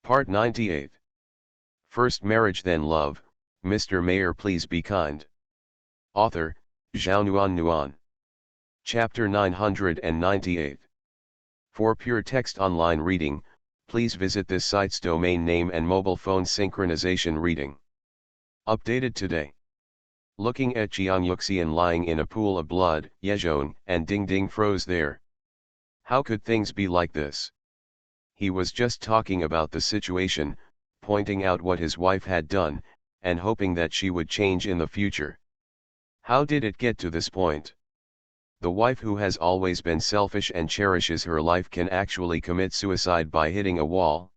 Part 98. First Marriage Then Love, Mr. Mayor Please Be Kind. Author, Zhao Nuan. Chapter 998. For pure text online reading, please visit this site's domain name and mobile phone synchronization reading. Updated today. Looking at Jiang Yuxian lying in a pool of blood, Yezhong and Ding Ding froze there. How could things be like this? He was just talking about the situation, pointing out what his wife had done, and hoping that she would change in the future. How did it get to this point? The wife who has always been selfish and cherishes her life can actually commit suicide by hitting a wall.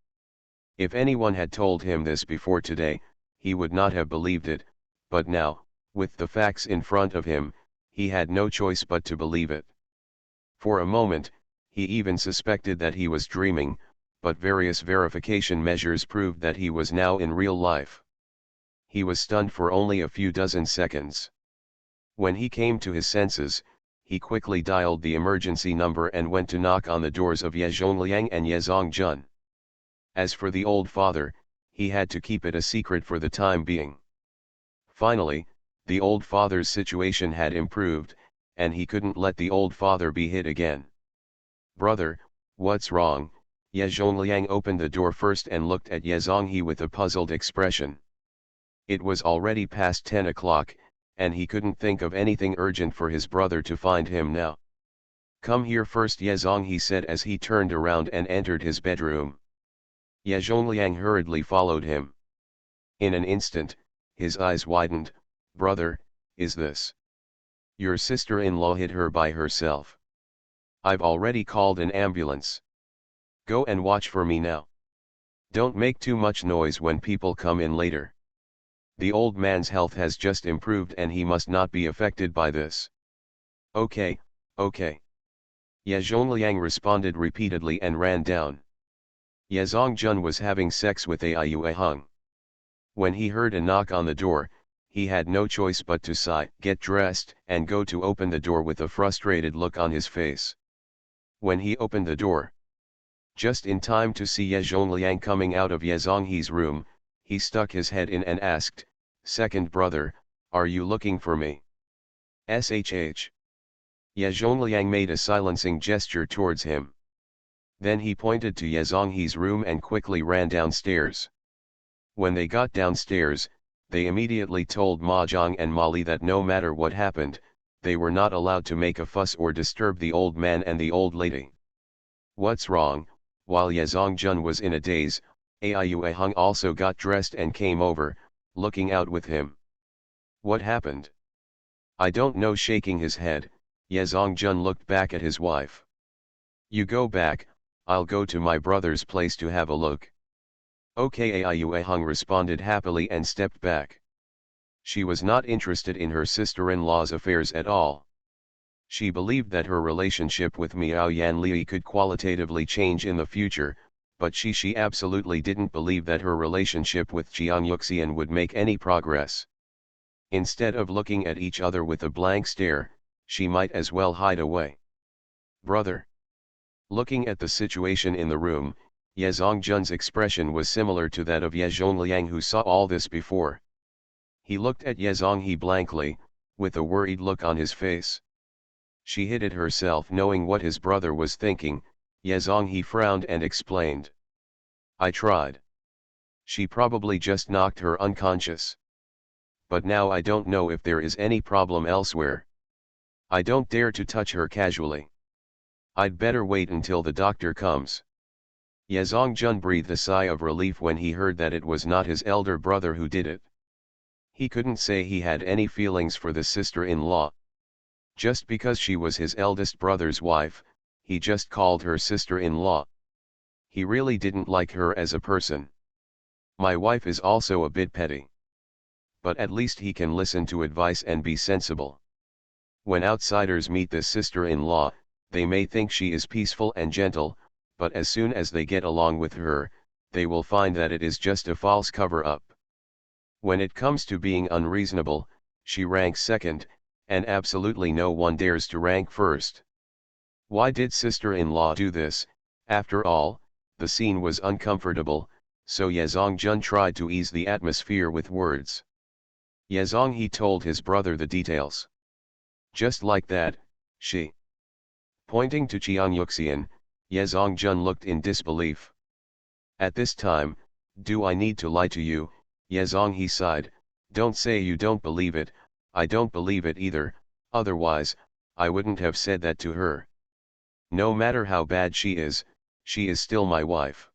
If anyone had told him this before today, he would not have believed it, but now, with the facts in front of him, he had no choice but to believe it. For a moment, he even suspected that he was dreaming, but various verification measures proved that he was now in real life. He was stunned for only a few dozen seconds. When he came to his senses, he quickly dialed the emergency number and went to knock on the doors of Yezhongliang and Yezongjun. As for the old father, he had to keep it a secret for the time being. Finally, the old father's situation had improved, and he couldn't let the old father be hit again. "Brother, what's wrong?" Yezhongliang opened the door first and looked at Yezonghe with a puzzled expression. It was already past 10 o'clock, and he couldn't think of anything urgent for his brother to find him now. "Come here first," Yezonghe said as he turned around and entered his bedroom. Yezhongliang hurriedly followed him. In an instant, his eyes widened. "Brother, is this? Your sister-in-law hit her by herself. I've already called an ambulance. Go and watch for me now. Don't make too much noise when people come in later. The old man's health has just improved and he must not be affected by this." "Okay, okay." Yezhongliang responded repeatedly and ran down. Yezongjun was having sex with Aiyuehung. When he heard a knock on the door, he had no choice but to sigh, get dressed, and go to open the door with a frustrated look on his face. When he opened the door, just in time to see Yezhongliang coming out of Yezonghe's room, he stuck his head in and asked, "Second brother, are you looking for me?" "SHH." Yezhongliang made a silencing gesture towards him. Then he pointed to Yezonghe's room and quickly ran downstairs. When they got downstairs, they immediately told Mahjong and Molly that no matter what happened, they were not allowed to make a fuss or disturb the old man and the old lady. "What's wrong?" While Yezongjun was in a daze, Aiyuehung also got dressed and came over, looking out with him. "What happened?" "I don't know." Shaking his head, Yezongjun looked back at his wife. "You go back, I'll go to my brother's place to have a look." "Okay." Aiyuehung responded happily and stepped back. She was not interested in her sister-in-law's affairs at all. She believed that her relationship with Miao Yanli could qualitatively change in the future, but she absolutely didn't believe that her relationship with Jiang Yuxian would make any progress. Instead of looking at each other with a blank stare, she might as well hide away. "Brother." Looking at the situation in the room, Yezongjun's expression was similar to that of Yezhongliang, who saw all this before. He looked at Yezonghe blankly, with a worried look on his face. She hid it herself. Knowing what his brother was thinking, Yezonghe frowned and explained. "I tried. She probably just knocked her unconscious. But now I don't know if there is any problem elsewhere. I don't dare to touch her casually. I'd better wait until the doctor comes." Yezongjun breathed a sigh of relief when he heard that it was not his elder brother who did it. He couldn't say he had any feelings for the sister-in-law. Just because she was his eldest brother's wife, he just called her sister-in-law. He really didn't like her as a person. "My wife is also a bit petty. But at least he can listen to advice and be sensible. When outsiders meet this sister-in-law, they may think she is peaceful and gentle, but as soon as they get along with her, they will find that it is just a false cover-up. When it comes to being unreasonable, she ranks second, and absolutely no one dares to rank first." Why did sister-in-law do this? After all, the scene was uncomfortable, so Yezongjun tried to ease the atmosphere with words. He told his brother the details. Just like that, she. Pointing to Cheongyuxian, Yezongjun looked in disbelief. At this time, do I need to lie to you? He sighed, don't say you don't believe it, I don't believe it either, otherwise, I wouldn't have said that to her. No matter how bad she is still my wife.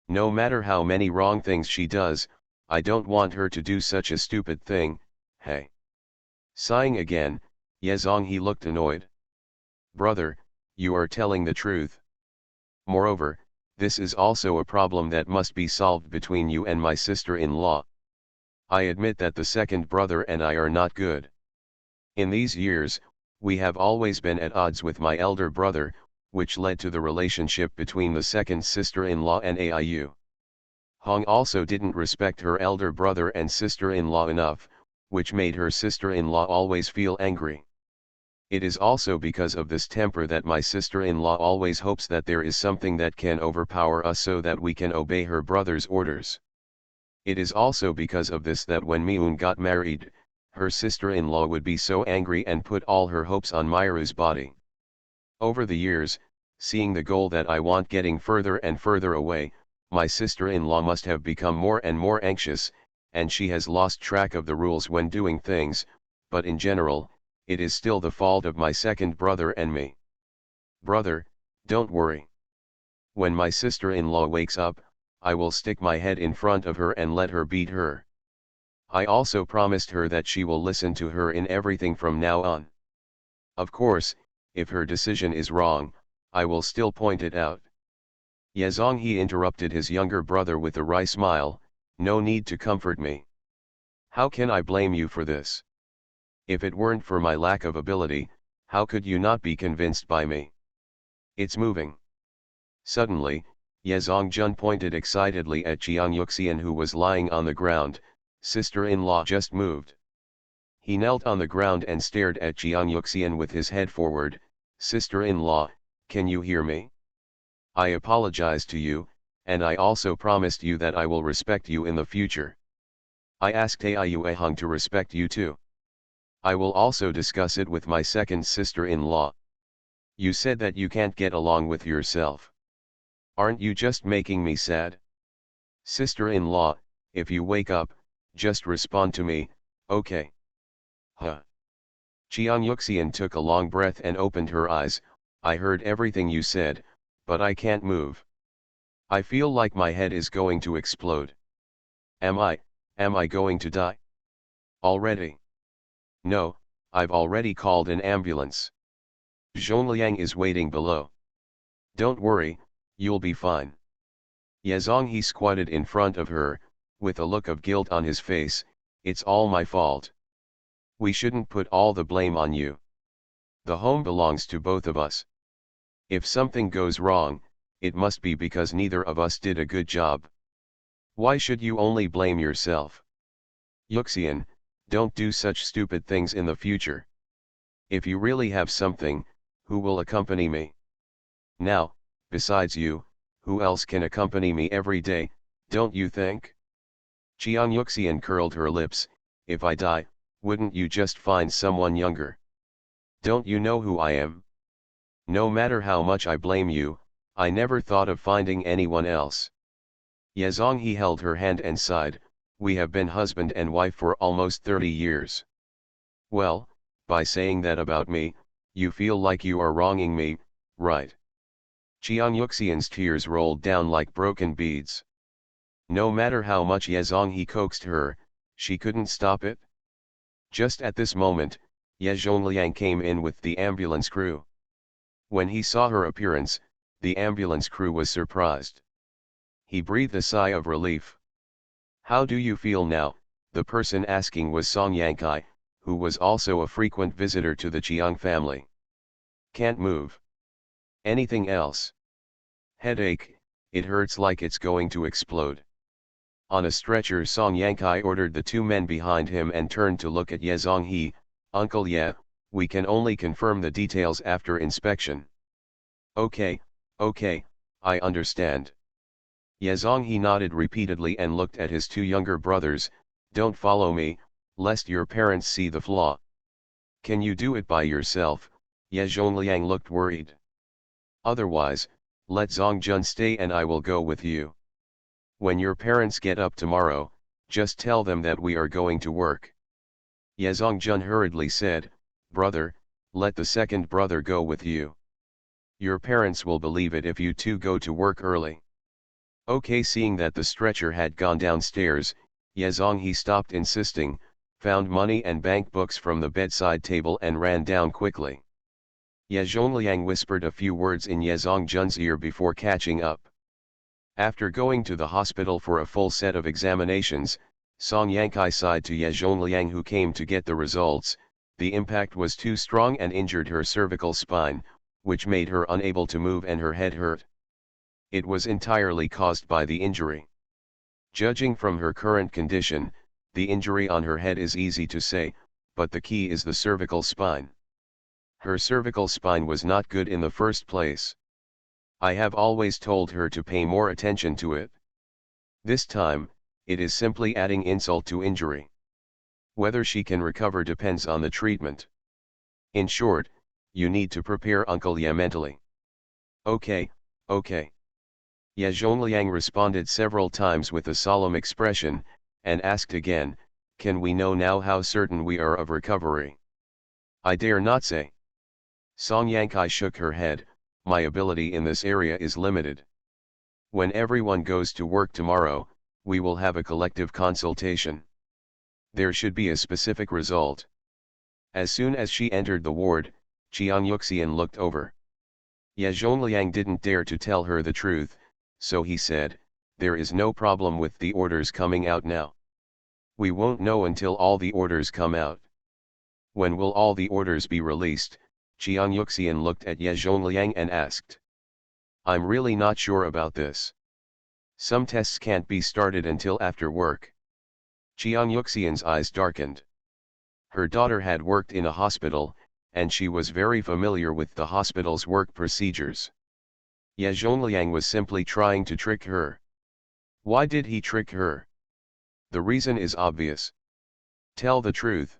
No matter how many wrong things she does, I don't want her to do such a stupid thing, hey. Sighing again, he looked annoyed. Brother, you are telling the truth. Moreover, this is also a problem that must be solved between you and my sister-in-law. I admit that the second brother and I are not good. In these years, we have always been at odds with my elder brother, which led to the relationship between the second sister-in-law and Aiu. Hong also didn't respect her elder brother and sister-in-law enough, which made her sister-in-law always feel angry. It is also because of this temper that my sister-in-law always hopes that there is something that can overpower us so that we can obey her brother's orders. It is also because of this that when Miun got married, her sister-in-law would be so angry and put all her hopes on Myru's body. Over the years, seeing the goal that I want getting further and further away, my sister-in-law must have become more and more anxious, and she has lost track of the rules when doing things, but in general, it is still the fault of my second brother and me. Brother, don't worry. When my sister-in-law wakes up, I will stick my head in front of her and let her beat her. I also promised her that she will listen to her in everything from now on. Of course, if her decision is wrong, I will still point it out. He interrupted his younger brother with a wry smile, no need to comfort me. How can I blame you for this? If it weren't for my lack of ability, how could you not be convinced by me? It's moving. Suddenly, Yezongjun pointed excitedly at Cheongyuxian who was lying on the ground. Sister-in-law just moved. He knelt on the ground and stared at Cheongyuxian with his head forward. Sister-in-law, can you hear me? I apologize to you, and I also promised you that I will respect you in the future. I asked Aiyu Ehung to respect you too. I will also discuss it with my second sister-in-law. You said that you can't get along with yourself. Aren't you just making me sad? Sister-in-law, if you wake up, just respond to me, okay? Huh. Cheongyuxian took a long breath and opened her eyes. I heard everything you said, but I can't move. I feel like my head is going to explode. Am I going to die? Already? No, I've already called an ambulance. Zhongliang is waiting below. Don't worry, you'll be fine. He squatted in front of her, with a look of guilt on his face. It's all my fault. We shouldn't put all the blame on you. The home belongs to both of us. If something goes wrong, it must be because neither of us did a good job. Why should you only blame yourself? Yuxian, don't do such stupid things in the future. If you really have something, who will accompany me? Now, besides you, who else can accompany me every day, don't you think? Cheongyuxian curled her lips. If I die, wouldn't you just find someone younger? Don't you know who I am? No matter how much I blame you, I never thought of finding anyone else. He held her hand and sighed, we have been husband and wife for almost 30 years. Well, by saying that about me, you feel like you are wronging me, right? Cheongyuxian's tears rolled down like broken beads. No matter how much he coaxed her, she couldn't stop it. Just at this moment, Ye Zhongliang came in with the ambulance crew. When he saw her appearance, the ambulance crew was surprised. He breathed a sigh of relief. How do you feel now? The person asking was Song Yankai, who was also a frequent visitor to the Chiang family. Can't move. Anything else? Headache, it hurts like it's going to explode. On a stretcher, Song Yankai ordered the two men behind him and turned to look at Ye Zhonghe. Uncle Ye, we can only confirm the details after inspection. Okay, I understand. Ye Zhonghe nodded repeatedly and looked at his two younger brothers. Don't follow me, lest your parents see the flaw. Can you do it by yourself? Ye Zhongliang looked worried. Otherwise, let Zongjun stay and I will go with you. When your parents get up tomorrow, just tell them that we are going to work. Ye Zongjun hurriedly said, brother, let the second brother go with you. Your parents will believe it if you two go to work early. Okay, seeing that the stretcher had gone downstairs, Ye Zhonghe stopped insisting, found money and bank books from the bedside table and ran down quickly. Ye Zhongliang whispered a few words in Ye Zongjun's ear before catching up. After going to the hospital for a full set of examinations, Song Yankai sighed to Ye Zhongliang, who came to get the results. The impact was too strong and injured her cervical spine, which made her unable to move and her head hurt. It was entirely caused by the injury. Judging from her current condition, the injury on her head is easy to say, but the key is the cervical spine. Her cervical spine was not good in the first place. I have always told her to pay more attention to it. This time, it is simply adding insult to injury. Whether she can recover depends on the treatment. In short, you need to prepare Uncle Ye mentally. Okay, okay. Ye Zhongliang responded several times with a solemn expression, and asked again, can we know now how certain we are of recovery? I dare not say. Song Yankai shook her head, my ability in this area is limited. When everyone goes to work tomorrow, we will have a collective consultation. There should be a specific result. As soon as she entered the ward, Chiang Yuxian looked over. Ye Zhongliang didn't dare to tell her the truth, so he said, there is no problem with the orders coming out now. We won't know until all the orders come out. When will all the orders be released? Chiang Yuxian looked at Ye Zhongliang and asked. I'm really not sure about this. Some tests can't be started until after work. Chiang Yuxian's eyes darkened. Her daughter had worked in a hospital, and she was very familiar with the hospital's work procedures. Ye Zhongliang was simply trying to trick her. Why did he trick her? The reason is obvious. Tell the truth.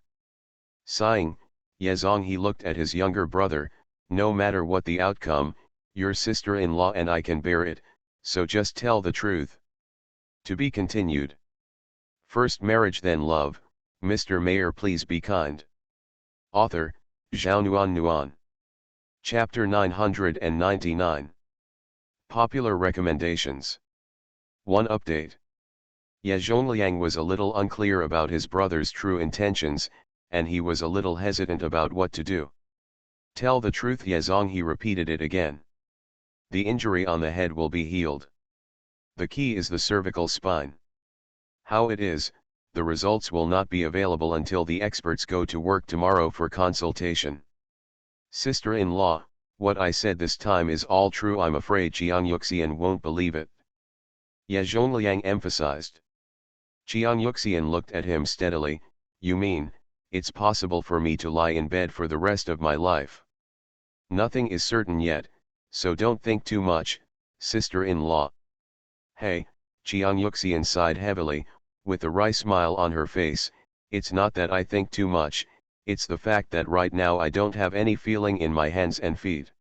Sighing, Ye Zhonghe looked at his younger brother. No matter what the outcome, your sister-in-law and I can bear it, so just tell the truth. To be continued. First marriage then love. Mr. Mayor, please be kind. Author, Zhao Nuan. Chapter 999. Popular recommendations. 1 update. Ye Zhongliang was a little unclear about his brother's true intentions, and he was a little hesitant about what to do. Tell the truth. Ye Zhonghe repeated it again. The injury on the head will be healed. The key is the cervical spine. How it is, the results will not be available until the experts go to work tomorrow for consultation. Sister-in-law, what I said this time is all true. I'm afraid Chiang Yuxian won't believe it. Ye Zhongliang emphasized. Chiang Yuxian looked at him steadily. You mean, it's possible for me to lie in bed for the rest of my life? Nothing is certain yet, so don't think too much, sister-in-law. Hey, Chiang Yuxian sighed heavily, with a wry smile on her face. It's not that I think too much, it's the fact that right now I don't have any feeling in my hands and feet.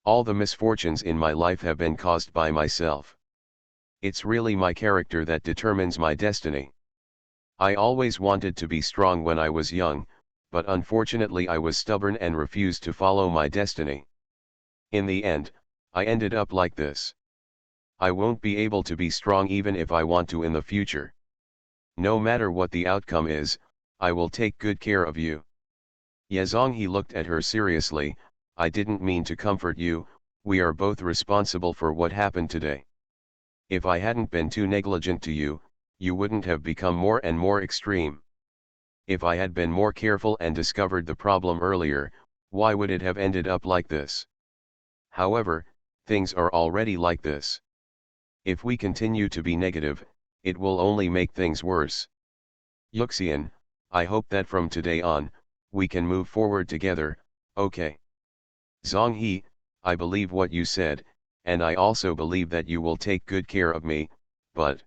All the misfortunes in my life have been caused by myself. It's really my character that determines my destiny. I always wanted to be strong when I was young, but unfortunately I was stubborn and refused to follow my destiny. In the end, I ended up like this. I won't be able to be strong even if I want to in the future. No matter what the outcome is, I will take good care of you. Ye Zhonghe looked at her seriously. I didn't mean to comfort you, we are both responsible for what happened today. If I hadn't been too negligent to you, you wouldn't have become more and more extreme. If I had been more careful and discovered the problem earlier, why would it have ended up like this? However, things are already like this. If we continue to be negative, it will only make things worse. Yuxian, I hope that from today on, we can move forward together, okay? Zhonghe, I believe what you said, and I also believe that you will take good care of me, but...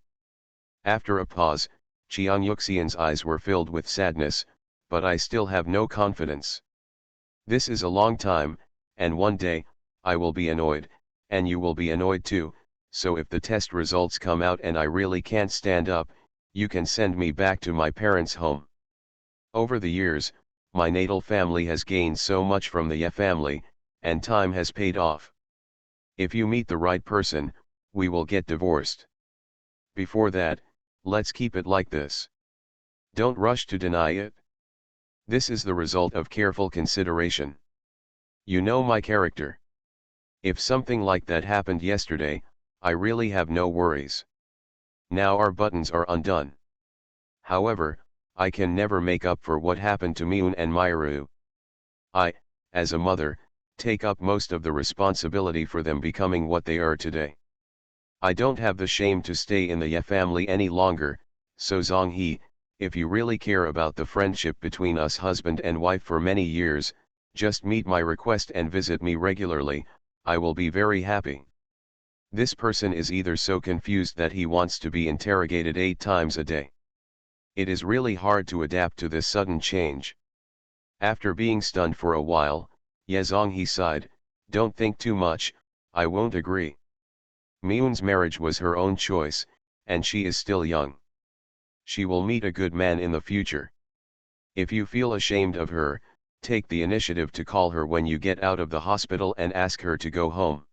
After a pause, Chiang Yuxian's eyes were filled with sadness, but I still have no confidence. This is a long time, and one day, I will be annoyed, and you will be annoyed too, so if the test results come out and I really can't stand up, you can send me back to my parents' home. Over the years, my natal family has gained so much from the family, and time has paid off. If you meet the right person, we will get divorced. Before that, let's keep it like this. Don't rush to deny it. This is the result of careful consideration. You know my character. If something like that happened yesterday, I really have no worries. Now our buttons are undone. However, I can never make up for what happened to Miun and Myru. I, as a mother, take up most of the responsibility for them becoming what they are today. I don't have the shame to stay in the family any longer, so Zhonghe, if you really care about the friendship between us husband and wife for many years, just meet my request and visit me regularly, I will be very happy. This person is either so confused that he wants to be interrogated 8 times a day. It is really hard to adapt to this sudden change. After being stunned for a while, Ye Zhonghe sighed, don't think too much, I won't agree. Miun's marriage was her own choice, and she is still young. She will meet a good man in the future. If you feel ashamed of her, take the initiative to call her when you get out of the hospital and ask her to go home.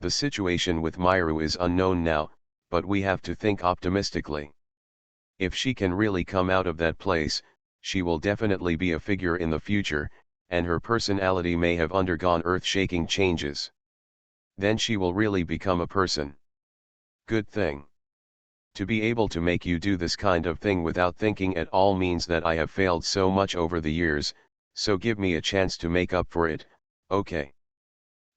The situation with Myru is unknown now, but we have to think optimistically. If she can really come out of that place, she will definitely be a figure in the future, and her personality may have undergone earth-shaking changes. Then she will really become a person. Good thing. To be able to make you do this kind of thing without thinking at all means that I have failed so much over the years, so give me a chance to make up for it, okay?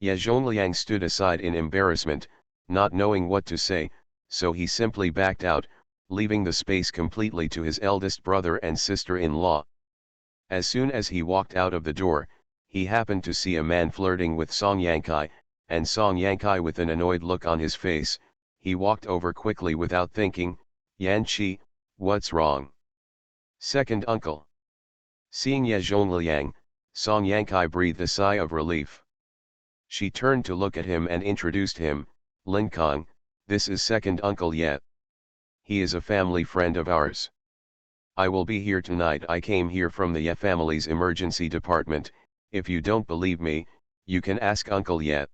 Ye Zhongliang stood aside in embarrassment, not knowing what to say, so he simply backed out, leaving the space completely to his eldest brother and sister-in-law. As soon as he walked out of the door, he happened to see a man flirting with Song Yankai, and Song Yankai with an annoyed look on his face. He walked over quickly without thinking, Yan Chi, what's wrong? Second uncle. Seeing Ye Zhongliang, Song Yankai breathed a sigh of relief. She turned to look at him and introduced him, Lin Kong, this is second uncle Ye. He is a family friend of ours. I will be here tonight. I came here from the Ye family's emergency department. If you don't believe me, you can ask Uncle Ye.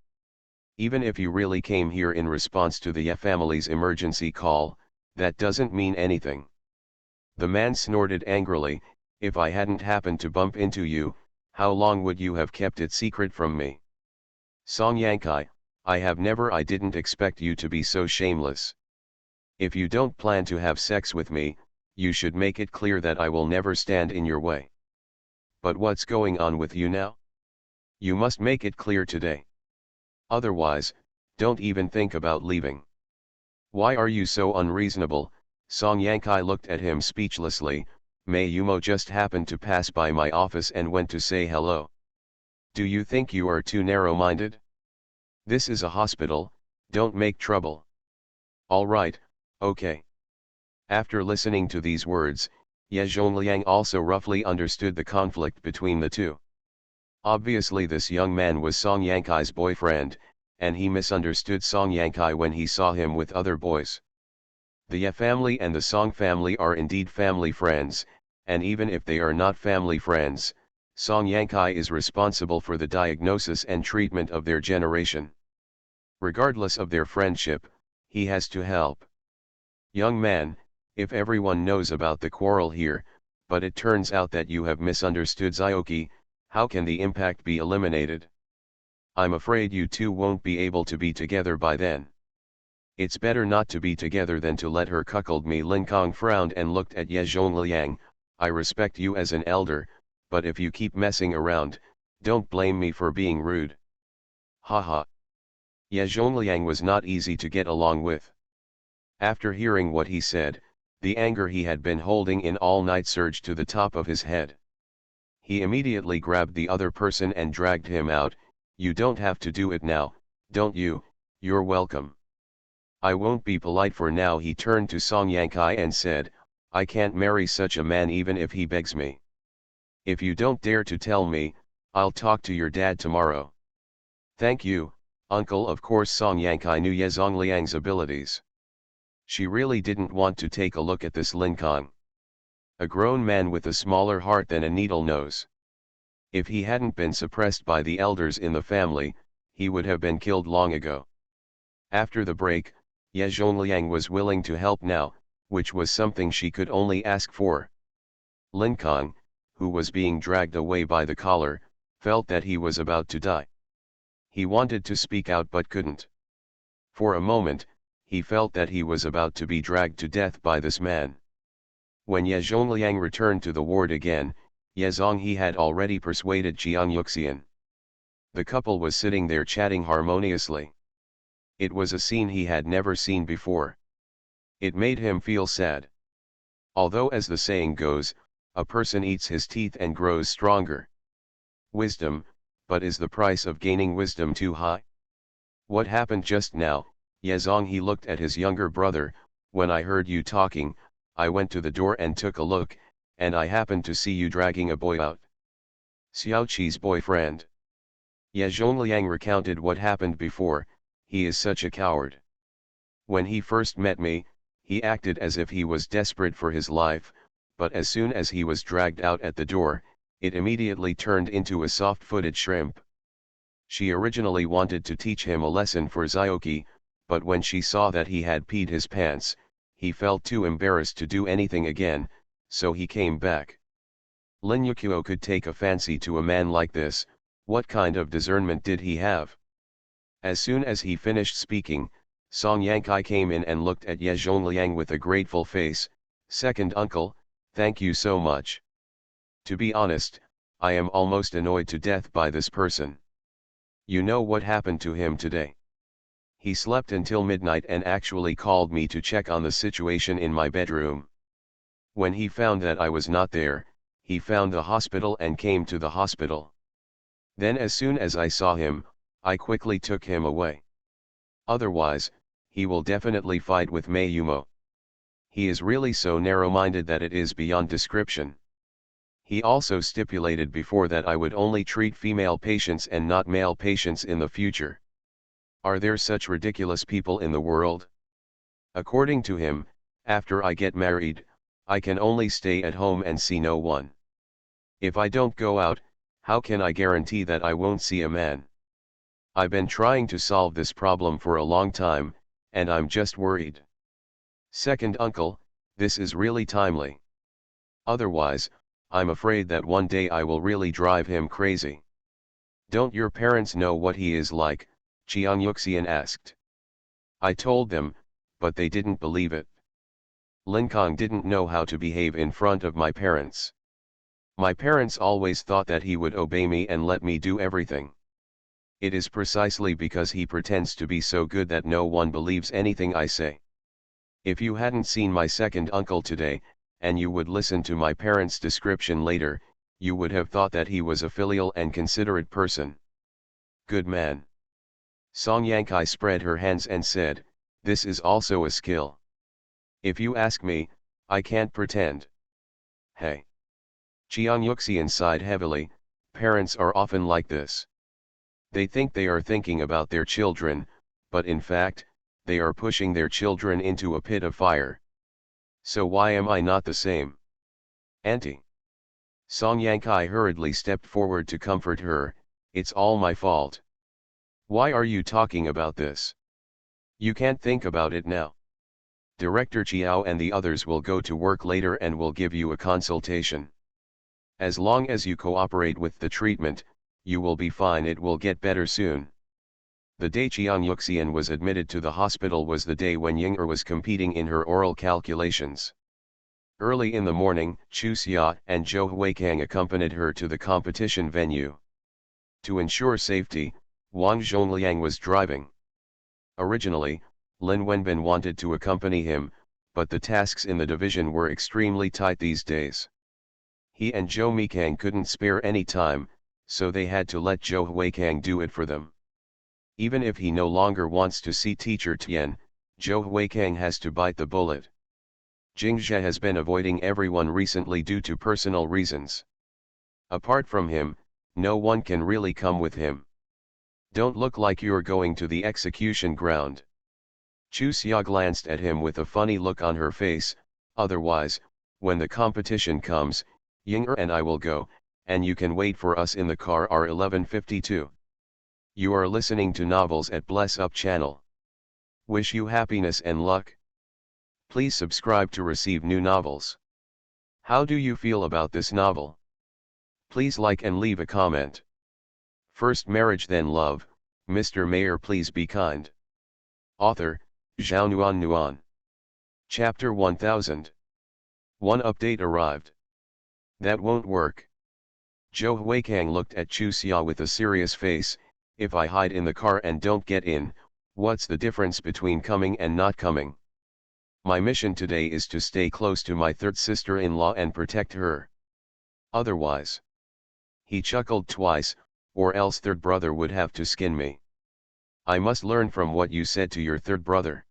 Even if you really came here in response to the Ye family's emergency call, that doesn't mean anything. The man snorted angrily, if I hadn't happened to bump into you, how long would you have kept it secret from me? Song Yankai, I didn't expect you to be so shameless. If you don't plan to have sex with me, you should make it clear that I will never stand in your way. But what's going on with you now? You must make it clear today. Otherwise, don't even think about leaving. Why are you so unreasonable? Song Yankai looked at him speechlessly. Mei Yumo just happened to pass by my office and went to say hello. Do you think you are too narrow-minded? This is a hospital, don't make trouble. All right, okay. After listening to these words, Ye Zhongliang also roughly understood the conflict between the two. Obviously this young man was Song Yankai's boyfriend, and he misunderstood Song Yankai when he saw him with other boys. The Ye family and the Song family are indeed family friends, and even if they are not family friends, Song Yankai is responsible for the diagnosis and treatment of their generation. Regardless of their friendship, he has to help. Young man, if everyone knows about the quarrel here, but it turns out that you have misunderstood Zioki, how can the impact be eliminated? I'm afraid you two won't be able to be together by then. It's better not to be together than to let her cuckold me. Lin Kong frowned and looked at Ye Zhongliang. I respect you as an elder, but if you keep messing around, don't blame me for being rude. Haha. Ye Zhongliang was not easy to get along with. After hearing what he said, the anger he had been holding in all night surged to the top of his head. He immediately grabbed the other person and dragged him out. You don't have to do it now, don't you? You're welcome. I won't be polite for now. He turned to Song Yankai and said, I can't marry such a man even if he begs me. If you don't dare to tell me, I'll talk to your dad tomorrow. Thank you, uncle. Of course Song Yankai knew Ye Zongliang's abilities. She really didn't want to take a look at this Lin Kang. A grown man with a smaller heart than a needle nose. If he hadn't been suppressed by the elders in the family, he would have been killed long ago. After the break, Ye Zhongliang was willing to help now, which was something she could only ask for. Lin Kang, who was being dragged away by the collar, felt that he was about to die. He wanted to speak out but couldn't. For a moment, he felt that he was about to be dragged to death by this man. When Ye Zhongliang returned to the ward again, Ye Zonghe had already persuaded Jiang Yuxian. The couple was sitting there chatting harmoniously. It was a scene he had never seen before. It made him feel sad. Although as the saying goes, a person eats his teeth and grows stronger. Wisdom, but is the price of gaining wisdom too high? What happened just now? Ye Zonghe looked at his younger brother. When I heard you talking, I went to the door and took a look, and I happened to see you dragging a boy out. Xiaoqi's boyfriend. Ye Zhongliang recounted what happened before. He is such a coward. When he first met me, he acted as if he was desperate for his life, but as soon as he was dragged out at the door, it immediately turned into a soft-footed shrimp. She originally wanted to teach him a lesson for Xiaoqi, but when she saw that he had peed his pants, he felt too embarrassed to do anything again, so he came back. Lin Yuqiu could take a fancy to a man like this. What kind of discernment did he have? As soon as he finished speaking, Song Yankai came in and looked at Ye Zhongliang with a grateful face. Second uncle, thank you so much. To be honest, I am almost annoyed to death by this person. You know what happened to him today? He slept until midnight and actually called me to check on the situation in my bedroom. When he found that I was not there, he found the hospital and came to the hospital. Then as soon as I saw him, I quickly took him away. Otherwise, he will definitely fight with Mei Yumo. He is really so narrow-minded that it is beyond description. He also stipulated before that I would only treat female patients and not male patients in the future. Are there such ridiculous people in the world? According to him, after I get married, I can only stay at home and see no one. If I don't go out, how can I guarantee that I won't see a man? I've been trying to solve this problem for a long time, and I'm just worried. Second uncle, this is really timely. Otherwise, I'm afraid that one day I will really drive him crazy. Don't your parents know what he is like? Jiang Yuxian asked. I told them, but they didn't believe it. Lin Kang didn't know how to behave in front of my parents. My parents always thought that he would obey me and let me do everything. It is precisely because he pretends to be so good that no one believes anything I say. If you hadn't seen my second uncle today, and you would listen to my parents' description later, you would have thought that he was a filial and considerate person. Good man. Song Yankai spread her hands and said, this is also a skill. If you ask me, I can't pretend. Hey. Jiang Yuxian sighed heavily. Parents are often like this. They think they are thinking about their children, but in fact, they are pushing their children into a pit of fire. So why am I not the same? Auntie. Song Yankai hurriedly stepped forward to comfort her. It's all my fault. Why are you talking about this? You can't think about it now. Director Chiao and the others will go to work later and will give you a consultation. As long as you cooperate with the treatment, you will be fine. It will get better soon. The day Jiang Yuxian was admitted to the hospital was the day when Ying'er was competing in her oral calculations. Early in the morning, Chu Xia and Zhou Huikang accompanied her to the competition venue. To ensure safety, Wang Zhongliang was driving. Originally, Lin Wenbin wanted to accompany him, but the tasks in the division were extremely tight these days. He and Zhou Mikang couldn't spare any time, so they had to let Zhou Huikang do it for them. Even if he no longer wants to see teacher Tian, Zhou Huikang has to bite the bullet. Jingzhe has been avoiding everyone recently due to personal reasons. Apart from him, no one can really come with him. Don't look like you're going to the execution ground. Chu Xia glanced at him with a funny look on her face. Otherwise, when the competition comes, Ying'er and I will go, and you can wait for us in the car R1152. You are listening to novels at Bless Up channel. Wish you happiness and luck. Please subscribe to receive new novels. How do you feel about this novel? Please like and leave a comment. First Marriage Then Love, Mr. Mayor Please Be Kind. Author, Zhao Nuan Nuan. Chapter 1000. One update arrived. That won't work. Zhou Huikang looked at Chu Xia with a serious face. If I hide in the car and don't get in, what's the difference between coming and not coming? My mission today is to stay close to my third sister-in-law and protect her. Otherwise. He chuckled twice, or else third brother would have to skin me. I must learn from what you said to your third brother.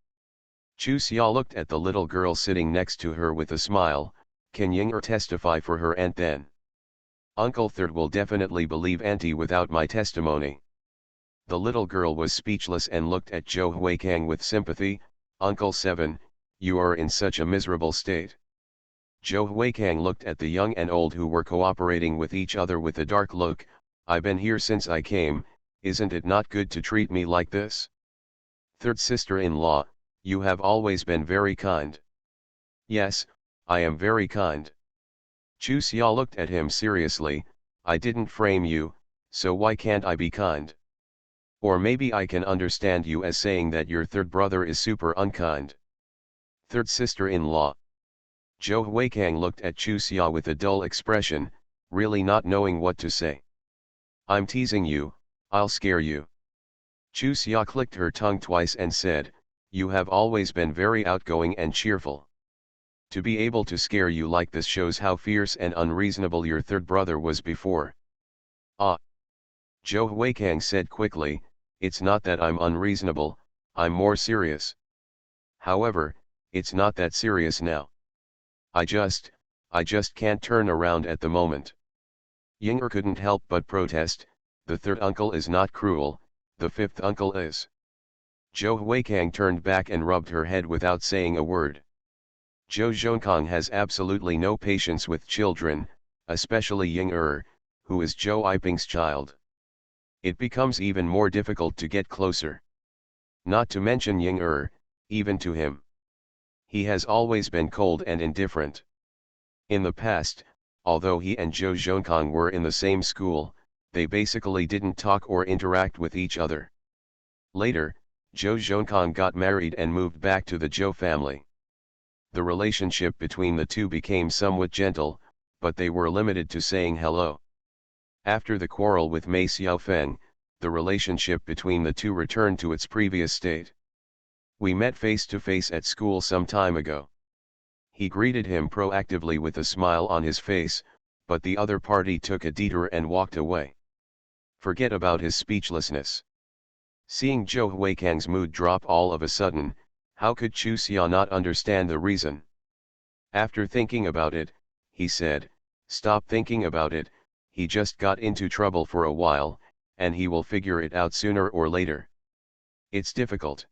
Chu Xia looked at the little girl sitting next to her with a smile. Can Ying'er testify for her aunt then? Uncle Third will definitely believe auntie without my testimony. The little girl was speechless and looked at Zhou Huikang with sympathy. Uncle Seven, you are in such a miserable state. Zhou Huikang looked at the young and old who were cooperating with each other with a dark look. I've been here since I came, isn't it not good to treat me like this? Third sister-in-law, you have always been very kind. Yes, I am very kind. Chu Xia looked at him seriously. I didn't frame you, so why can't I be kind? Or maybe I can understand you as saying that your third brother is super unkind. Third sister-in-law. Zhou Huikang looked at Chu Xia with a dull expression, really not knowing what to say. I'm teasing you, I'll scare you. Chu Xia clicked her tongue twice and said, you have always been very outgoing and cheerful. To be able to scare you like this shows how fierce and unreasonable your third brother was before. Ah. Zhou Huikang said quickly, it's not that I'm unreasonable, I'm more serious. However, it's not that serious now. I just can't turn around at the moment. Ying'er couldn't help but protest, the third uncle is not cruel, the fifth uncle is. Zhou Huikang turned back and rubbed her head without saying a word. Zhou Zhonkong has absolutely no patience with children, especially Ying'er, who is Zhou Yiping's child. It becomes even more difficult to get closer. Not to mention Ying'er, even to him. He has always been cold and indifferent. In the past, although he and Zhou Zhonkong were in the same school, they basically didn't talk or interact with each other. Later, Zhou Zhonkong got married and moved back to the Zhou family. The relationship between the two became somewhat gentle, but they were limited to saying hello. After the quarrel with Mei Xiaofeng, the relationship between the two returned to its previous state. We met face to face at school some time ago. He greeted him proactively with a smile on his face, but the other party took a detour and walked away. Forget about his speechlessness. Seeing Zhou Huikang's mood drop all of a sudden, how could Chu Xia not understand the reason? After thinking about it, he said, stop thinking about it, he just got into trouble for a while, and he will figure it out sooner or later. It's difficult.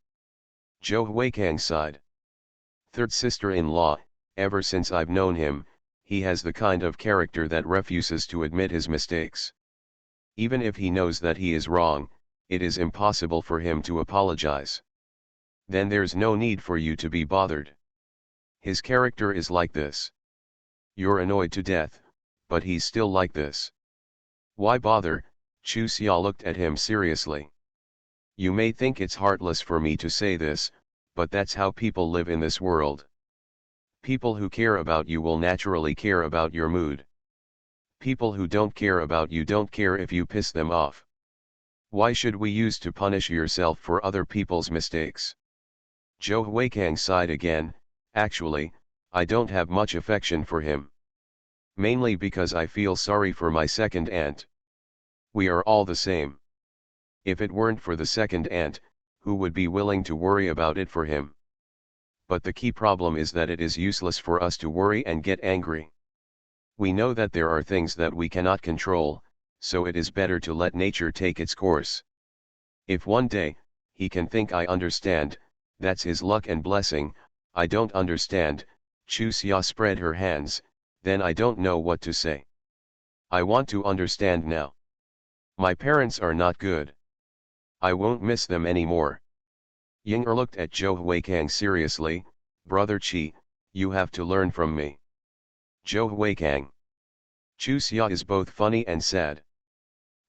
Zhou Huikang sighed. Third sister-in-law, ever since I've known him, he has the kind of character that refuses to admit his mistakes. Even if he knows that he is wrong, it is impossible for him to apologize. Then there's no need for you to be bothered. His character is like this. You're annoyed to death, but he's still like this. Why bother? Chu Xia looked at him seriously. You may think it's heartless for me to say this, but that's how people live in this world. People who care about you will naturally care about your mood. People who don't care about you don't care if you piss them off. Why should we use to punish yourself for other people's mistakes? Zhou Huikang sighed again. Actually, I don't have much affection for him. Mainly because I feel sorry for my second aunt. We are all the same. If it weren't for the second aunt, who would be willing to worry about it for him? But the key problem is that it is useless for us to worry and get angry. We know that there are things that we cannot control, so it is better to let nature take its course. If one day, he can think I understand, that's his luck and blessing. I don't understand, Chusia spread her hands, then I don't know what to say. I want to understand now. My parents are not good. I won't miss them anymore. Yinger looked at Zhou Huikang seriously, Brother Qi, you have to learn from me. Zhou Huikang. Chusia is both funny and sad.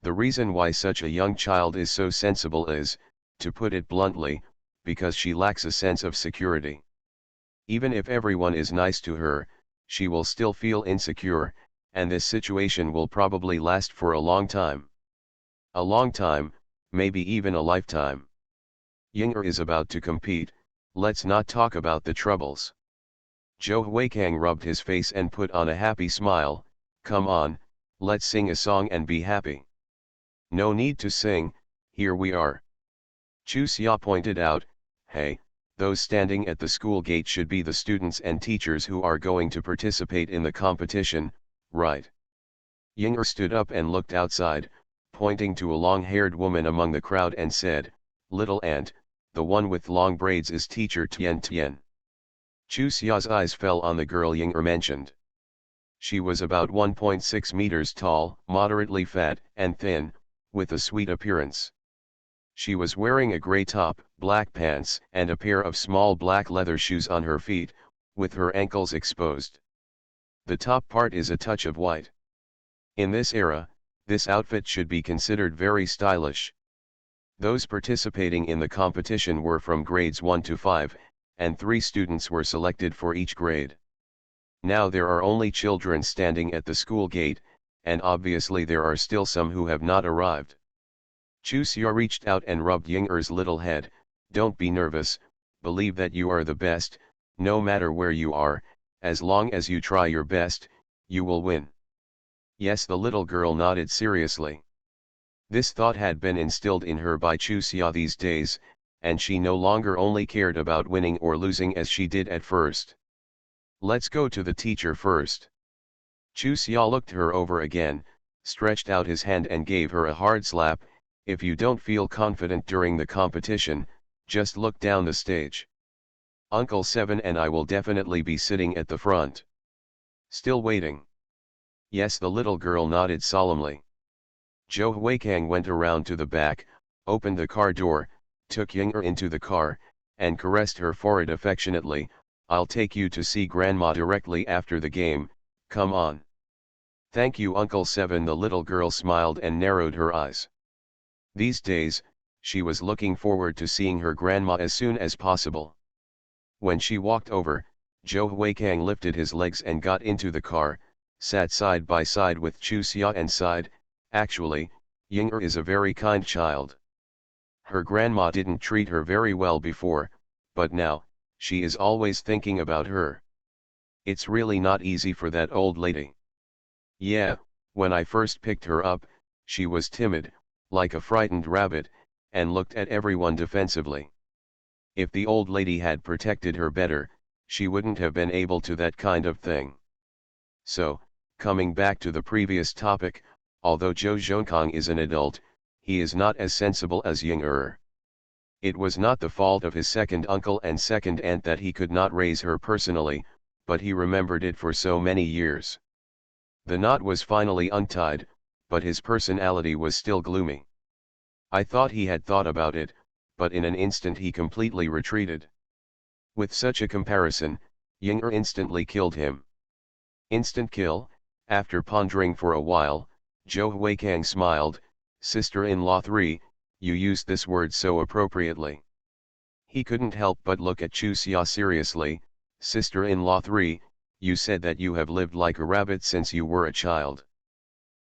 The reason why such a young child is so sensible is, to put it bluntly, because she lacks a sense of security. Even if everyone is nice to her, she will still feel insecure, and this situation will probably last for a long time. A long time, maybe even a lifetime. Yinger is about to compete, let's not talk about the troubles. Zhou Huikang rubbed his face and put on a happy smile, come on, let's sing a song and be happy. No need to sing, here we are. Chusia pointed out, hey, those standing at the school gate should be the students and teachers who are going to participate in the competition, right? Yinger stood up and looked outside, pointing to a long-haired woman among the crowd and said, little aunt, the one with long braids is teacher Tian Tian. Chusia's eyes fell on the girl Yinger mentioned. She was about 1.6 meters tall, moderately fat and thin, with a sweet appearance. She was wearing a gray top, black pants, and a pair of small black leather shoes on her feet, with her ankles exposed. The top part is a touch of white. In this era, this outfit should be considered very stylish. Those participating in the competition were from grades 1 to 5, and 3 students were selected for each grade. Now there are only children standing at the school gate, and obviously there are still some who have not arrived. Chusia reached out and rubbed Yinger's little head, don't be nervous, believe that you are the best, no matter where you are, as long as you try your best, you will win. Yes, the little girl nodded seriously. This thought had been instilled in her by Chusia these days, and she no longer only cared about winning or losing as she did at first. Let's go to the teacher first. Chusia looked her over again, stretched out his hand and gave her a hard slap. If you don't feel confident during the competition, just look down the stage. Uncle Seven and I will definitely be sitting at the front. Still waiting. Yes, the little girl nodded solemnly. Zhou Huikang went around to the back, opened the car door, took Yinger into the car, and caressed her forehead affectionately. I'll take you to see Grandma directly after the game, come on. Thank you, Uncle Seven. The little girl smiled and narrowed her eyes. These days, she was looking forward to seeing her grandma as soon as possible. When she walked over, Zhou Huikang lifted his legs and got into the car, sat side by side with Chusia and sighed, actually, Yinger is a very kind child. Her grandma didn't treat her very well before, but now, she is always thinking about her. It's really not easy for that old lady. Yeah, when I first picked her up, she was timid, like a frightened rabbit, and looked at everyone defensively. If the old lady had protected her better, she wouldn't have been able to that kind of thing. So, coming back to the previous topic, although Zhou Zhonkang is an adult, he is not as sensible as Yinger. It was not the fault of his second uncle and second aunt that he could not raise her personally, but he remembered it for so many years. The knot was finally untied, but his personality was still gloomy. I thought he had thought about it, but in an instant he completely retreated. With such a comparison, Yinger instantly killed him. Instant kill. After pondering for a while, Zhou Huikang smiled, Sister-in-law 3, you used this word so appropriately. He couldn't help but look at Chusia seriously, Sister-in-law 3, you said that you have lived like a rabbit since you were a child.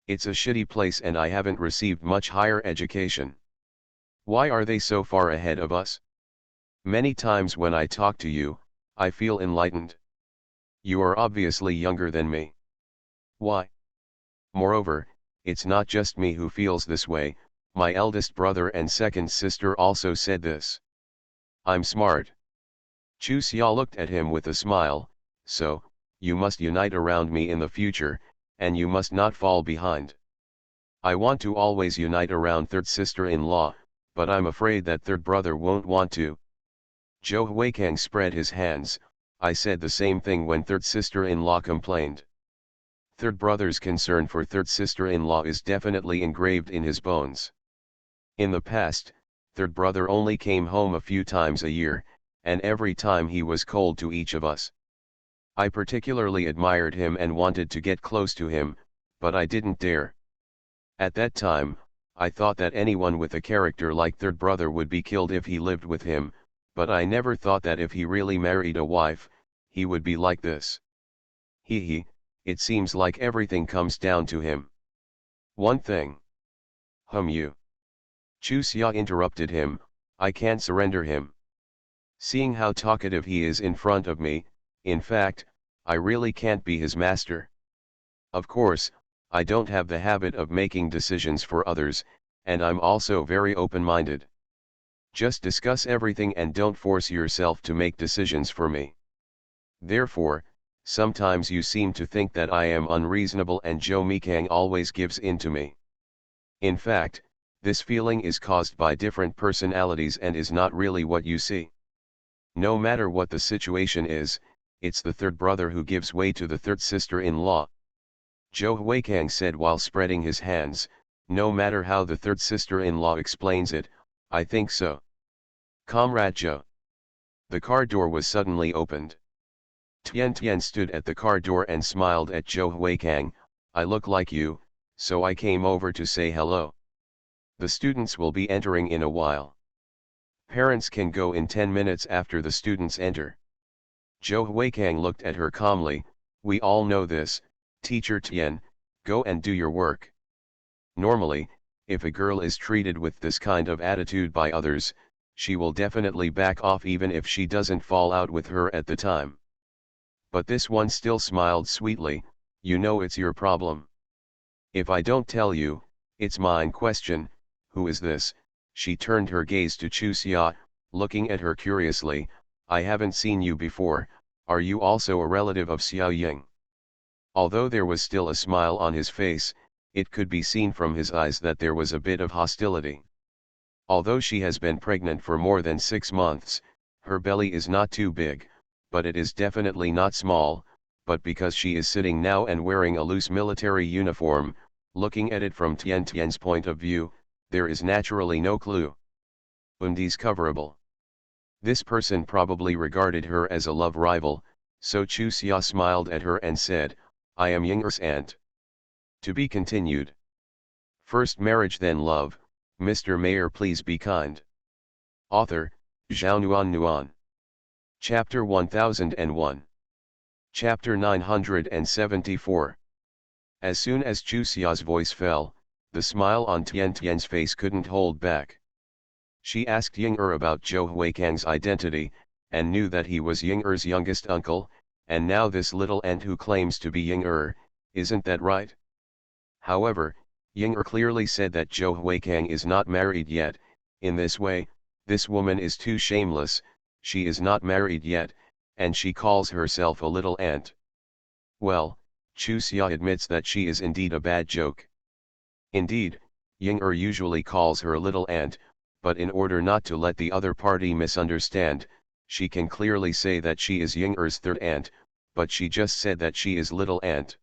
It's a shitty place and I haven't received much higher education. Why are they so far ahead of us? Many times when I talk to you, I feel enlightened. You are obviously younger than me. Why? Moreover, it's not just me who feels this way, My eldest brother and second sister also said this. I'm smart. Chu Xia looked at him with a smile, so, you must unite around me in the future, and you must not fall behind. I want to always unite around third sister-in-law, but I'm afraid that third brother won't want to. Zhou Huikang spread his hands. I said the same thing when third sister-in-law complained. Third brother's concern for third sister-in-law is definitely engraved in his bones. In the past, third brother only came home a few times a year, and every time he was cold to each of us. I particularly admired him and wanted to get close to him, but I didn't dare. At that time, I thought that anyone with a character like third brother would be killed if he lived with him, but I never thought that if he really married a wife, he would be like this. It seems like everything comes down to him. One thing. You. Chu Xia interrupted him, I can't surrender him. Seeing how talkative he is in front of me, in fact, I really can't be his master. Of course, I don't have the habit of making decisions for others, and I'm also very open-minded. Just discuss everything and don't force yourself to make decisions for me. Therefore, sometimes you seem to think that I am unreasonable and Zhou Mikang always gives in to me. In fact, this feeling is caused by different personalities and is not really what you see. No matter what the situation is, it's the third brother who gives way to the third sister-in-law. Zhou Huikang said while spreading his hands, no matter how the third sister-in-law explains it, I think so. Comrade Zhou. The car door was suddenly opened. Tian Tian stood at the car door and smiled at Zhou Huikang, I look like you, so I came over to say hello. The students will be entering in a while. Parents can go in 10 minutes after the students enter. Zhou Huikang looked at her calmly, we all know this, Teacher Tian, go and do your work. Normally, if a girl is treated with this kind of attitude by others, she will definitely back off even if she doesn't fall out with her at the time. But this one still smiled sweetly, you know it's your problem. If I don't tell you, it's mine. Question, who is this? She turned her gaze to Chu Xia, looking at her curiously, I haven't seen you before, are you also a relative of Xiao Ying? Although there was still a smile on his face, it could be seen from his eyes that there was a bit of hostility. Although she has been pregnant for more than 6 months, her belly is not too big, but it is definitely not small, but because she is sitting now and wearing a loose military uniform, looking at it from Tian Tian's point of view, there is naturally no clue. Undiscoverable. This person probably regarded her as a love rival, so Chu Xia smiled at her and said, I am Ying'er's aunt. To be continued. First marriage then love, Mr. Mayor please be kind. Author, Zhao Nuan. Chapter 1001. Chapter 974. As soon as Chu Xia's voice fell, the smile on Tian Tian's face couldn't hold back. She asked Ying'er about Zhou Huikang's identity, and knew that he was Ying'er's youngest uncle, and now this little aunt who claims to be Ying'er, isn't that right? However, Ying'er clearly said that Zhou Huikang is not married yet. In this way, this woman is too shameless, she is not married yet, and she calls herself a little aunt. Well, Chu Xia admits that she is indeed a bad joke. Indeed, Ying'er usually calls her little aunt, but in order not to let the other party misunderstand, she can clearly say that she is Ying'er's third aunt, but she just said that she is little aunt.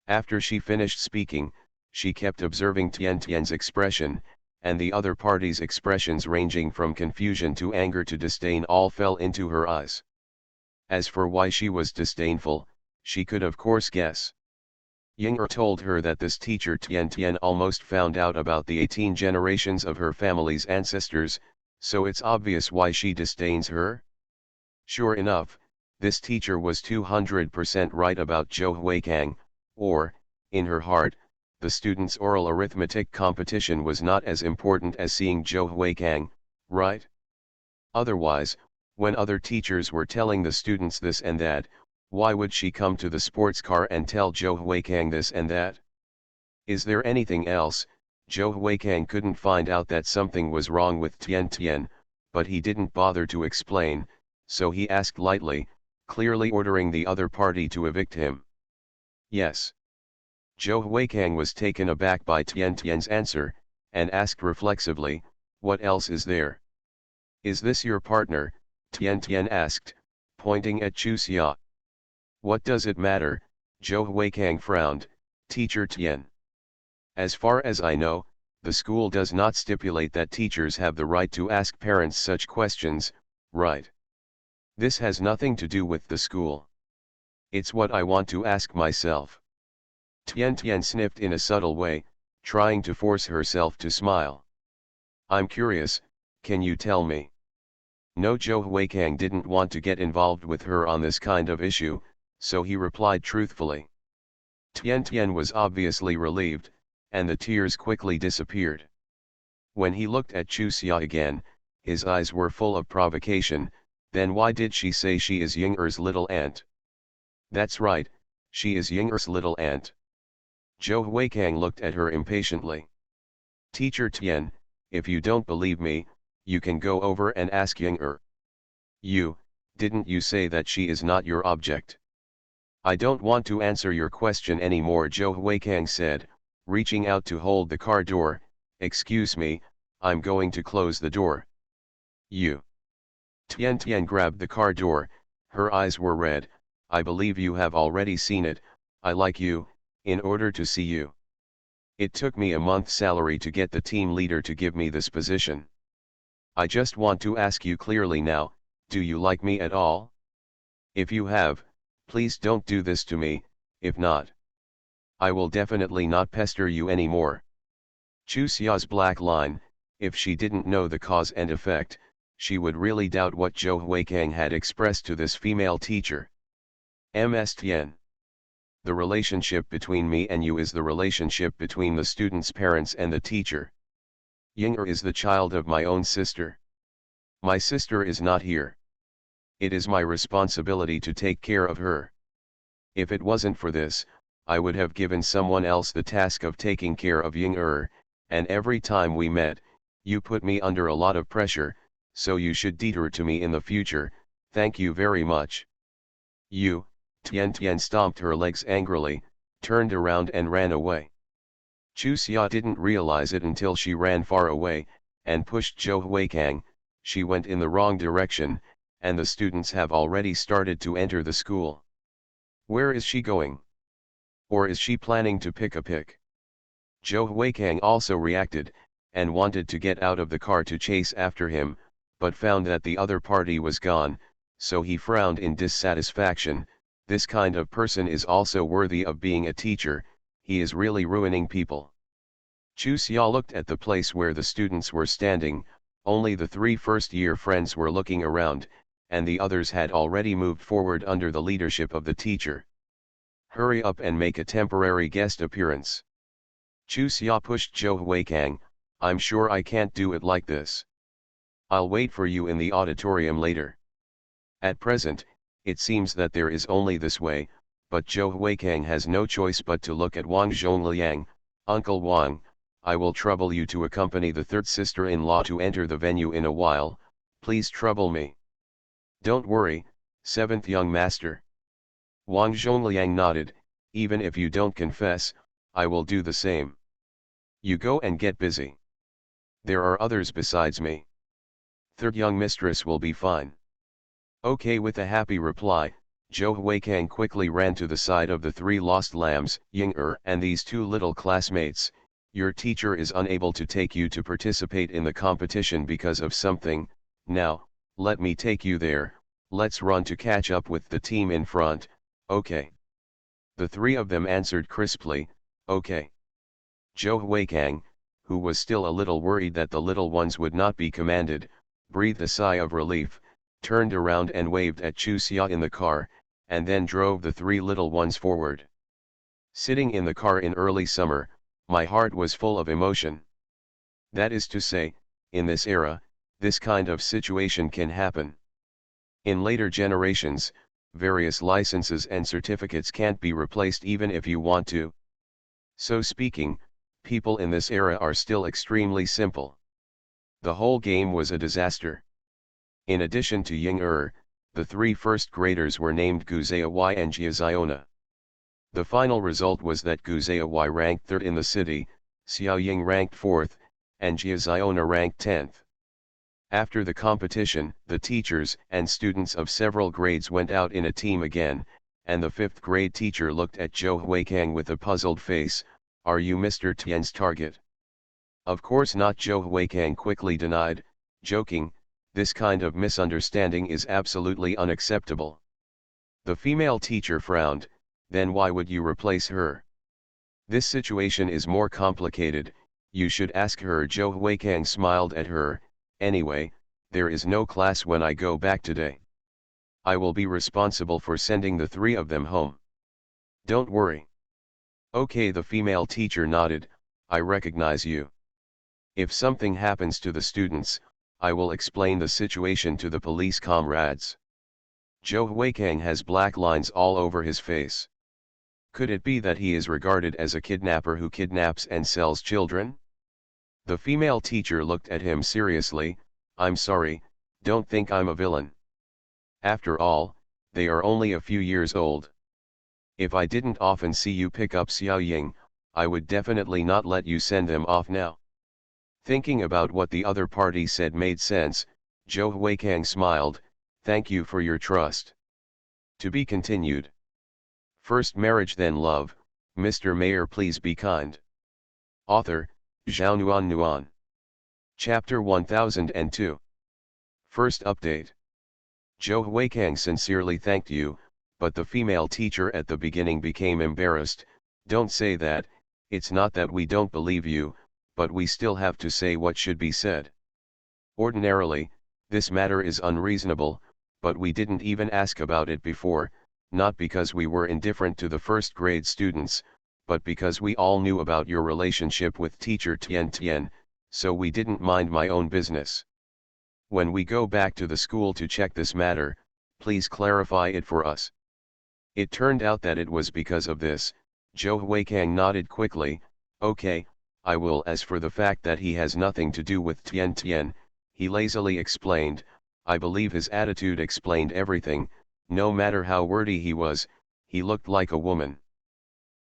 After she finished speaking, she kept observing Tian Tian's expression, and the other party's expressions ranging from confusion to anger to disdain all fell into her eyes. As for why she was disdainful, she could of course guess. Ying'er told her that this teacher Tian Tian almost found out about the 18 generations of her family's ancestors, so it's obvious why she disdains her. Sure enough, this teacher was 200% right about Zhou Huikang, or, in her heart, the students' oral arithmetic competition was not as important as seeing Zhou Huikang, right? Otherwise, when other teachers were telling the students this and that, why would she come to the sports car and tell Zhou Huikang this and that? Is there anything else? Zhou Huikang couldn't find out that something was wrong with Tian Tian, but he didn't bother to explain, so he asked lightly, clearly ordering the other party to evict him. Yes. Zhou Huikang was taken aback by Tian Tian's answer, and asked reflexively, what else is there? Is this your partner? Tian Tian asked, pointing at Chu Xia. What does it matter? Zhou Huikang frowned, Teacher Tian. As far as I know, the school does not stipulate that teachers have the right to ask parents such questions, right? This has nothing to do with the school. It's what I want to ask myself. Tian Tian sniffed in a subtle way, trying to force herself to smile. I'm curious, can you tell me? No, Zhou Huikang didn't want to get involved with her on this kind of issue, so he replied truthfully. Tian Tian was obviously relieved, and the tears quickly disappeared. When he looked at Chu Xia again, his eyes were full of provocation. Then why did she say she is Ying'er's little aunt? That's right, she is Ying'er's little aunt. Zhou Huikang looked at her impatiently. Teacher Tian, if you don't believe me, you can go over and ask Ying'er. Didn't you say that she is not your object? I don't want to answer your question anymore, Zhou Huikang said, reaching out to hold the car door. Excuse me, I'm going to close the door. Tian Tian grabbed the car door, her eyes were red. I believe you have already seen it. I like you, in order to see you. It took me a month's salary to get the team leader to give me this position. I just want to ask you clearly now, do you like me at all? If you have, please don't do this to me. If not, I will definitely not pester you anymore. Chu Xia's black line, if she didn't know the cause and effect, she would really doubt what Zhou Huikang had expressed to this female teacher. Ms. Tian. The relationship between me and you is the relationship between the student's parents and the teacher. Ying'er is the child of my own sister. My sister is not here. It is my responsibility to take care of her. If it wasn't for this, I would have given someone else the task of taking care of Ying'er, and every time we met, you put me under a lot of pressure, so you should deter to me in the future. Thank you very much. Tian Tian stomped her legs angrily, turned around and ran away. Chu Xia didn't realize it until she ran far away, and pushed Zhou Huikang. She went in the wrong direction, and the students have already started to enter the school. Where is she going? Or is she planning to pick a pick? Zhou Huikang also reacted, and wanted to get out of the car to chase after him, but found that the other party was gone, so he frowned in dissatisfaction. This kind of person is also worthy of being a teacher. He is really ruining people. Chu Xia looked at the place where the students were standing. Only the 3 first-year friends were looking around, and the others had already moved forward under the leadership of the teacher. Hurry up and make a temporary guest appearance. Chu Xia pushed Zhou Huikang. I'm sure I can't do it like this. I'll wait for you in the auditorium later. At present, it seems that there is only this way, but Zhou Huikang has no choice but to look at Wang Zhongliang. Uncle Wang, I will trouble you to accompany the third sister-in-law to enter the venue in a while. Please trouble me. Don't worry, 7th young master. Wang Zhongliang nodded. Even if you don't confess, I will do the same. You go and get busy. There are others besides me. Third young mistress will be fine. Okay. With a happy reply, Zhou Huikang quickly ran to the side of the 3 lost lambs, Ying'er and these 2 little classmates. Your teacher is unable to take you to participate in the competition because of something. Now, let me take you there. Let's run to catch up with the team in front. Okay. The 3 of them answered crisply, okay. Zhou Huikang, who was still a little worried that the little ones would not be commanded, breathed a sigh of relief, turned around and waved at Chu Xia in the car, and then drove the 3 little ones forward. Sitting in the car in early summer, my heart was full of emotion. That is to say, in this era, this kind of situation can happen. In later generations, various licenses and certificates can't be replaced even if you want to. So speaking, people in this era are still extremely simple. The whole game was a disaster. In addition to Ying the 3 first graders were named Josei and Josei. The final result was that Josei ranked 3rd in the city, Xiao Ying ranked 4th, and Josei ranked 10th. After the competition, the teachers and students of several grades went out in a team again, and the 5th grade teacher looked at Zhou Huikang with a puzzled face. "Are you Mr. Tian's target?" "Of course not," Zhou Huikang quickly denied, joking, "this kind of misunderstanding is absolutely unacceptable." The female teacher frowned. "Then why would you replace her? This situation is more complicated, you should ask her." Zhou Huikang smiled at her. "Anyway, there is no class when I go back today. I will be responsible for sending the 3 of them home. Don't worry." "Okay," the female teacher nodded, "I recognize you. If something happens to the students, I will explain the situation to the police comrades." Zhou Huikang has black lines all over his face. Could it be that he is regarded as a kidnapper who kidnaps and sells children? The female teacher looked at him seriously. "I'm sorry, don't think I'm a villain. After all, they are only a few years old. If I didn't often see you pick up Xiao Ying, I would definitely not let you send them off now." Thinking about what the other party said made sense, Zhou Huikang smiled. "Thank you for your trust. To be continued. First marriage then love, Mr. Mayor please be kind." Author, Zhao Nuan. Chapter 1002. First update. Zhou Huikang sincerely thanked you, but the female teacher at the beginning became embarrassed. "Don't say that, it's not that we don't believe you, but we still have to say what should be said. Ordinarily, this matter is unreasonable, but we didn't even ask about it before, not because we were indifferent to the first grade students, but because we all knew about your relationship with teacher Tian, so we didn't mind my own business. When we go back to the school to check this matter, please clarify it for us." It turned out that it was because of this. Zhou Huikang nodded quickly. "Okay, I will." As for the fact that he has nothing to do with Tian, he lazily explained. I believe his attitude explained everything. No matter how wordy he was, he looked like a woman.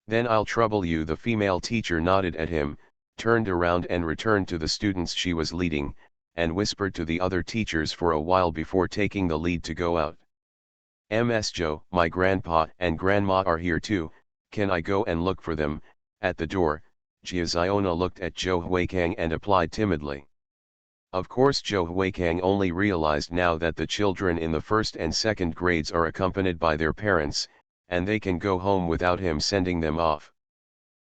"Then I'll trouble you." The female teacher nodded at him, turned around and returned to the students she was leading, and whispered to the other teachers for a while before taking the lead to go out. "Ms. Joe, my grandpa and grandma are here too, can I go and look for them?" At the door, Jia looked at Zhou Huikang and applied timidly. Of course Zhou Huikang only realized now that the children in the first and second grades are accompanied by their parents, and they can go home without him sending them off.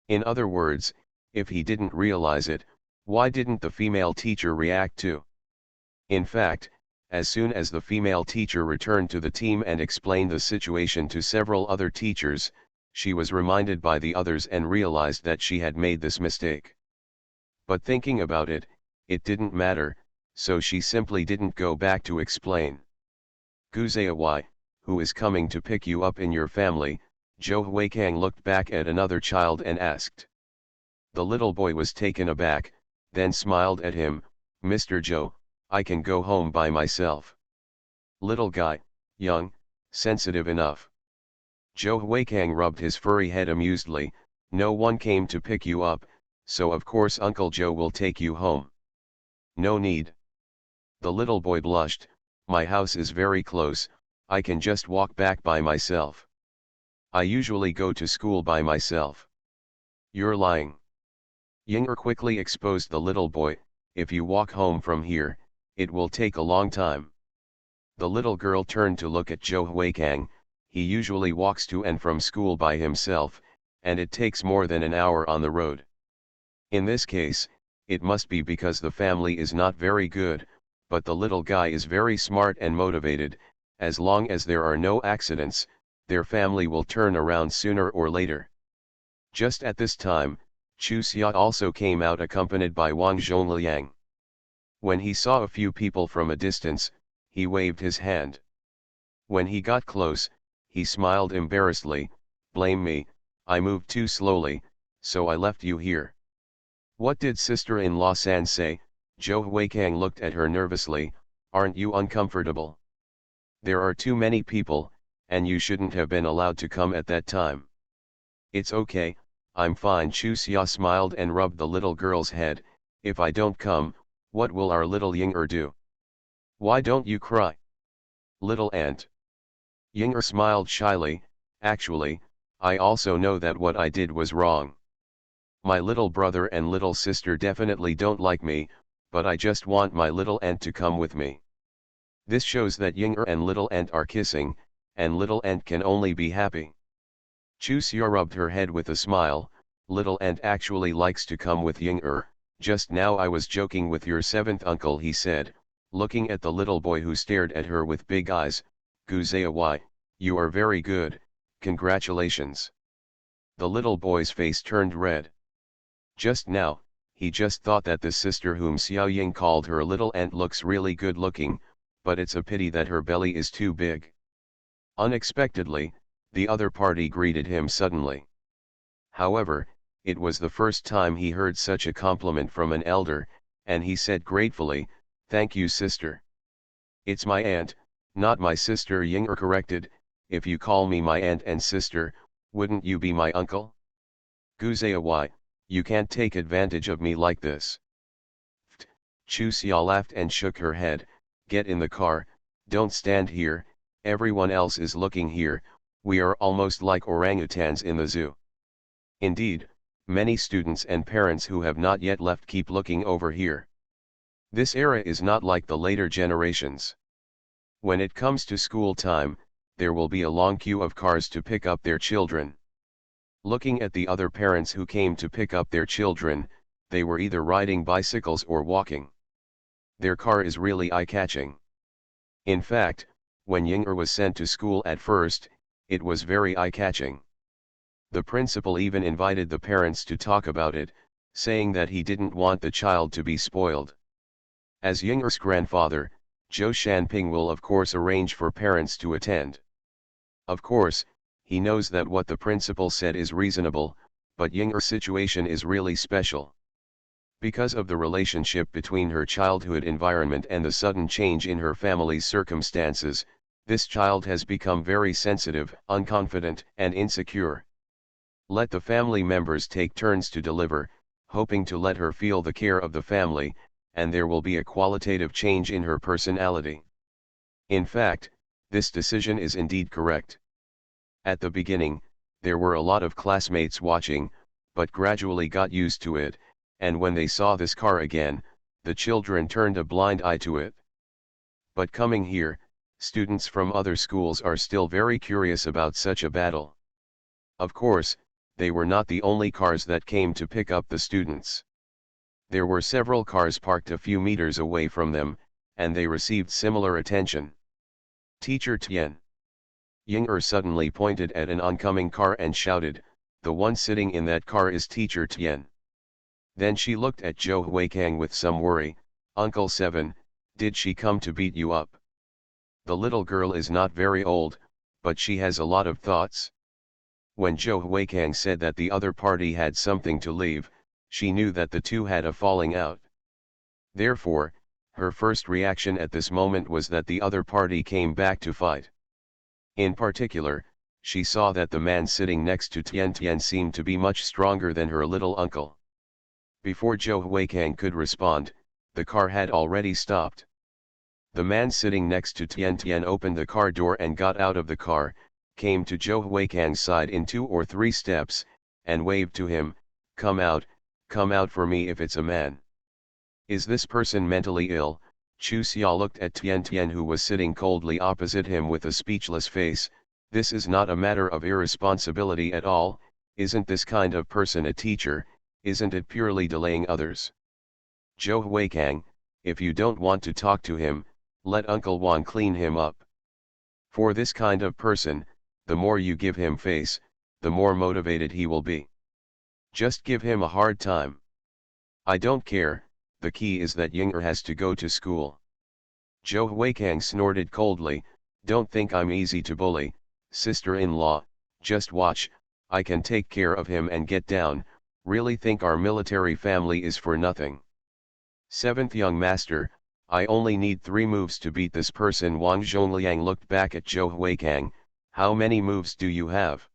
In other words, if he didn't realize it, why didn't the female teacher react too? In fact, as soon as the female teacher returned to the team and explained the situation to several other teachers, she was reminded by the others and realized that she had made this mistake. But thinking about it, it didn't matter, so she simply didn't go back to explain. "Josei, who is coming to pick you up in your family?" Zhou Huikang looked back at another child and asked. The little boy was taken aback, then smiled at him. "Mr. Zhou, I can go home by myself." "Little guy, young, sensitive enough." Zhou Huikang rubbed his furry head amusedly. "No one came to pick you up, so of course Uncle Joe will take you home." "No need." The little boy blushed. "My house is very close, I can just walk back by myself. I usually go to school by myself." "You're lying." Yinger quickly exposed the little boy. "If you walk home from here, it will take a long time." The little girl turned to look at Zhou Huikang. "He usually walks to and from school by himself, and it takes more than an hour on the road. In this case, it must be because the family is not very good, but the little guy is very smart and motivated. As long as there are no accidents, their family will turn around sooner or later." Just at this time, Chu Xia also came out accompanied by Wang Zhongliang. When he saw a few people from a distance, he waved his hand. When he got close, he smiled embarrassedly. "Blame me, I moved too slowly, so I left you here." What did sister-in-law San say? Zhou Huikang looked at her nervously. Aren't you uncomfortable? There are too many people, and you shouldn't have been allowed to come at that time. It's okay, I'm fine. Chu Xia smiled and rubbed the little girl's head. If I don't come, what will our little Ying'er do? Why don't you cry? Little aunt. Ying'er smiled shyly. Actually, I also know that what I did was wrong. My little brother and little sister definitely don't like me, but I just want my little aunt to come with me. This shows that Ying'er and little aunt are kissing, and little aunt can only be happy. Chu Xia rubbed her head with a smile. Little aunt actually likes to come with Ying'er. Just now I was joking with your seventh uncle, he said, looking at the little boy who stared at her with big eyes. Josei, why, you are very good, congratulations. The little boy's face turned red. Just now, he just thought that the sister whom Xiao Ying called her little aunt looks really good looking, but it's a pity that her belly is too big. Unexpectedly, the other party greeted him suddenly. However, it was the first time he heard such a compliment from an elder, and he said gratefully, "Thank you, sister." "It's my aunt, not my sister," Ying'er corrected. "If you call me my aunt and sister, wouldn't you be my uncle?" "Guzea, why, you can't take advantage of me like this." Chu Xia laughed and shook her head. "Get in the car, don't stand here, everyone else is looking here, we are almost like orangutans in the zoo." Indeed, many students and parents who have not yet left keep looking over here. This era is not like the later generations. When it comes to school time, there will be a long queue of cars to pick up their children. Looking at the other parents who came to pick up their children, they were either riding bicycles or walking. Their car is really eye-catching. In fact, when Ying'er was sent to school at first, it was very eye-catching. The principal even invited the parents to talk about it, saying that he didn't want the child to be spoiled. As Ying'er's grandfather, Zhou Shanping will of course arrange for parents to attend. Of course, he knows that what the principal said is reasonable, but Ying'er's situation is really special. Because of the relationship between her childhood environment and the sudden change in her family's circumstances, this child has become very sensitive, unconfident, and insecure. Let the family members take turns to deliver, hoping to let her feel the care of the family, and there will be a qualitative change in her personality. In fact, this decision is indeed correct. At the beginning, there were a lot of classmates watching, but gradually got used to it, and when they saw this car again, the children turned a blind eye to it. But coming here, students from other schools are still very curious about such a battle. Of course, they were not the only cars that came to pick up the students. There were several cars parked a few meters away from them, and they received similar attention. "Teacher Tian." Ying'er suddenly pointed at an oncoming car and shouted, "The one sitting in that car is Teacher Tian." Then she looked at Zhou Huikang with some worry. "Uncle Seven, did she come to beat you up?" The little girl is not very old, but she has a lot of thoughts. When Zhou Huikang said that the other party had something to leave, she knew that the two had a falling out. Therefore, her first reaction at this moment was that the other party came back to fight. In particular, she saw that the man sitting next to Tian Tian seemed to be much stronger than her little uncle. Before Zhou Huikang could respond, the car had already stopped. The man sitting next to Tian Tian opened the car door and got out of the car, came to Zhou Huikang's side in 2 or 3 steps, and waved to him, come out for me if it's a man." Is this person mentally ill? Chu Xia looked at Tian Tian, who was sitting coldly opposite him with a speechless face. This is not a matter of irresponsibility at all. Isn't this kind of person a teacher? Isn't it purely delaying others? Zhou Huikang, if you don't want to talk to him, let Uncle Wan clean him up. For this kind of person, the more you give him face, the more motivated he will be. Just give him a hard time. I don't care, the key is that Ying'er has to go to school. Zhou Huikang snorted coldly, don't think I'm easy to bully, sister-in-law, just watch, I can take care of him and get down, Really think our military family is for nothing. 7th young master, I only need 3 moves to beat this person. Wang Zhongliang looked back at Zhou Huikang. How many moves do you have?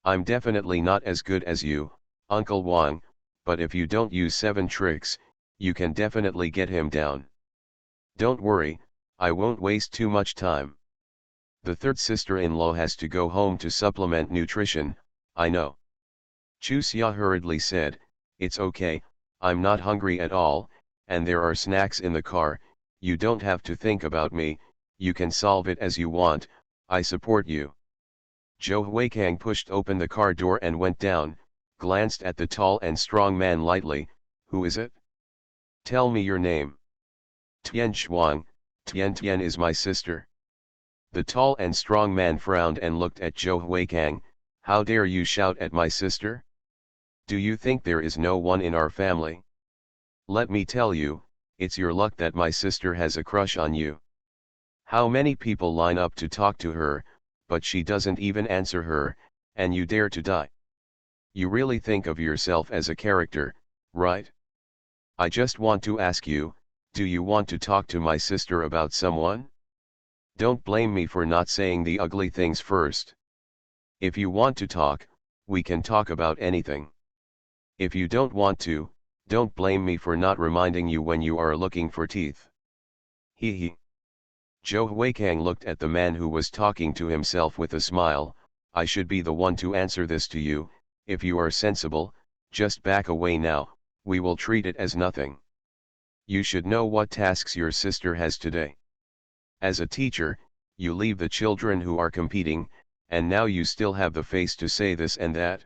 I'm definitely not as good as you, Uncle Wang, but if you don't use 7 tricks, you can definitely get him down. Don't worry, I won't waste too much time. The 3rd sister-in-law has to go home to supplement nutrition, I know. Chu Xia hurriedly said, it's okay, I'm not hungry at all, and there are snacks in the car, you don't have to think about me, you can solve it as you want, I support you. Zhou Huikang pushed open the car door and went down, glanced at the tall and strong man lightly, who is it? Tell me your name. Tian Shuang, Tian is my sister. The tall and strong man frowned and looked at Zhou Huikang. How dare you shout at my sister? Do you think there is no one in our family? Let me tell you, it's your luck that my sister has a crush on you. How many people line up to talk to her, but she doesn't even answer her, and you dare to die. You really think of yourself as a character, right? I just want to ask you, do you want to talk to my sister about someone? Don't blame me for not saying the ugly things first. If you want to talk, we can talk about anything. If you don't want to, don't blame me for not reminding you when you are looking for teeth. Hee hee. Zhou Huikang looked at the man who was talking to himself with a smile. I should be the one to answer this to you, if you are sensible, just back away now, we will treat it as nothing. You should know what tasks your sister has today. As a teacher, you leave the children who are competing, and now you still have the face to say this and that.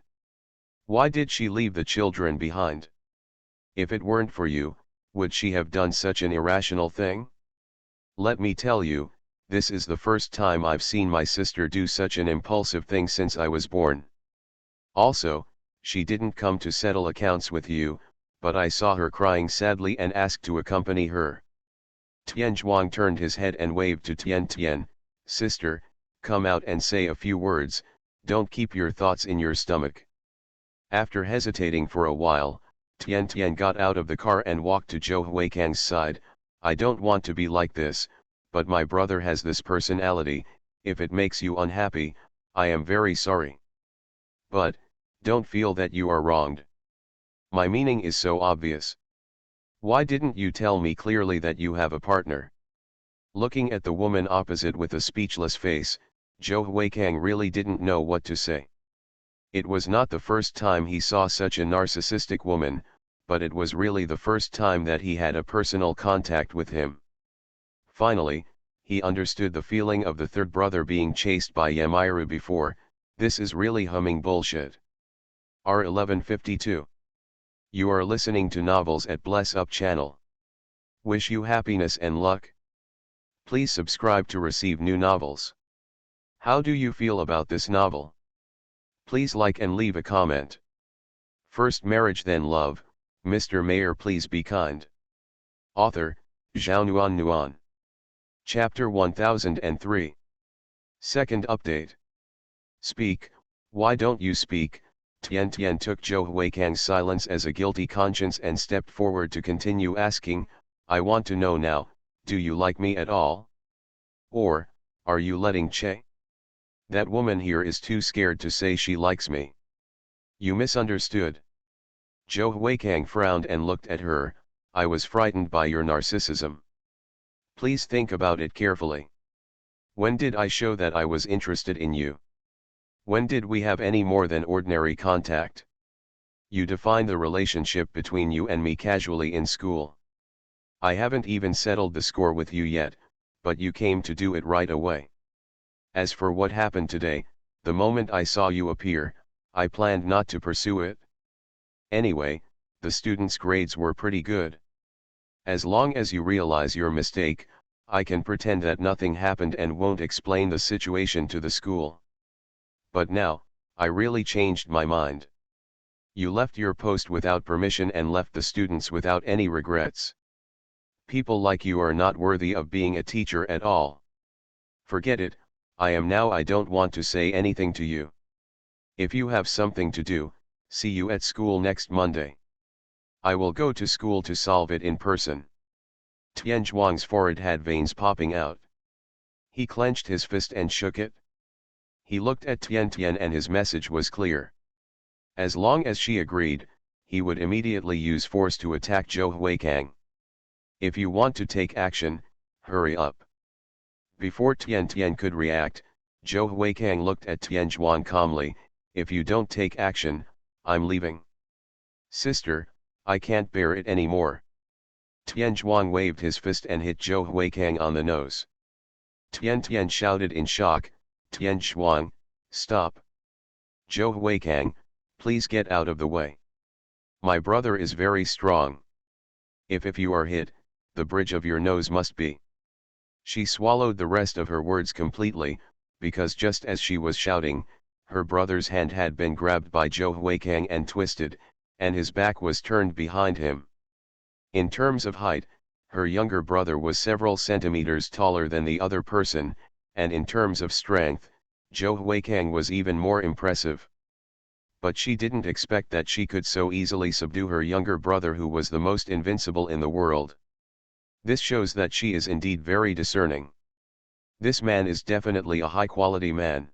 Why did she leave the children behind? If it weren't for you, would she have done such an irrational thing? Let me tell you, this is the first time I've seen my sister do such an impulsive thing since I was born. Also, she didn't come to settle accounts with you, but I saw her crying sadly and asked to accompany her. Tian Zhuang turned his head and waved to Tian. Sister, come out and say a few words, don't keep your thoughts in your stomach. After hesitating for a while, Tian got out of the car and walked to Zhou Huikang's side. I don't want to be like this, but my brother has this personality, if it makes you unhappy, I am very sorry. But, don't feel that you are wronged. My meaning is so obvious. Why didn't you tell me clearly that you have a partner? Looking at the woman opposite with a speechless face, Zhou Huikang really didn't know what to say. It was not the first time he saw such a narcissistic woman, but it was really the first time that he had a personal contact with him. Finally, he understood the feeling of the 3rd brother being chased by Yamiru before. This is really humming bullshit. R1152. You are listening to novels at Bless Up channel. Wish you happiness and luck. Please subscribe to receive new novels. How do you feel about this novel? Please like and leave a comment. First marriage then love, Mr. Mayor please be kind. Author, Zhao Nuan. Chapter 1003. Second update. Speak, why don't you speak? Tian took Zhou Huikang's silence as a guilty conscience and stepped forward to continue asking, I want to know now, do you like me at all? Or, are you letting Che? That woman here is too scared to say she likes me. You misunderstood. Zhou Huikang frowned and looked at her. I was frightened by your narcissism. Please think about it carefully. When did I show that I was interested in you? When did we have any more than ordinary contact? You define the relationship between you and me casually in school. I haven't even settled the score with you yet, but you came to do it right away. As for what happened today, the moment I saw you appear, I planned not to pursue it. Anyway, the students' grades were pretty good. As long as you realize your mistake, I can pretend that nothing happened and won't explain the situation to the school. But now, I really changed my mind. You left your post without permission and left the students without any regrets. People like you are not worthy of being a teacher at all. Forget it, I don't want to say anything to you. If you have something to do, See you at school next Monday. I will go to school to solve it in person. Tian Zhuang's forehead had veins popping out. He clenched his fist and shook it. He looked at Tian Tian and his message was clear. As long as she agreed, he would immediately use force to attack Zhou Huikang. If you want to take action, hurry up. Before Tian Tian could react, Zhou Huikang looked at Tian Zhuang calmly. If you don't take action, I'm leaving. Sister, I can't bear it anymore. Tian Zhuang waved his fist and hit Zhou Huikang on the nose. Tian Tian shouted in shock, Tian Zhuang, stop. Zhou Huikang, please get out of the way. My brother is very strong. If you are hit, the bridge of your nose must be. She swallowed the rest of her words completely, because just as she was shouting, her brother's hand had been grabbed by Zhou Huikang and twisted, and his back was turned behind him. In terms of height, her younger brother was several centimeters taller than the other person, and in terms of strength, Zhou Huikang was even more impressive. But she didn't expect that she could so easily subdue her younger brother who was the most invincible in the world. This shows that she is indeed very discerning. This man is definitely a high-quality man.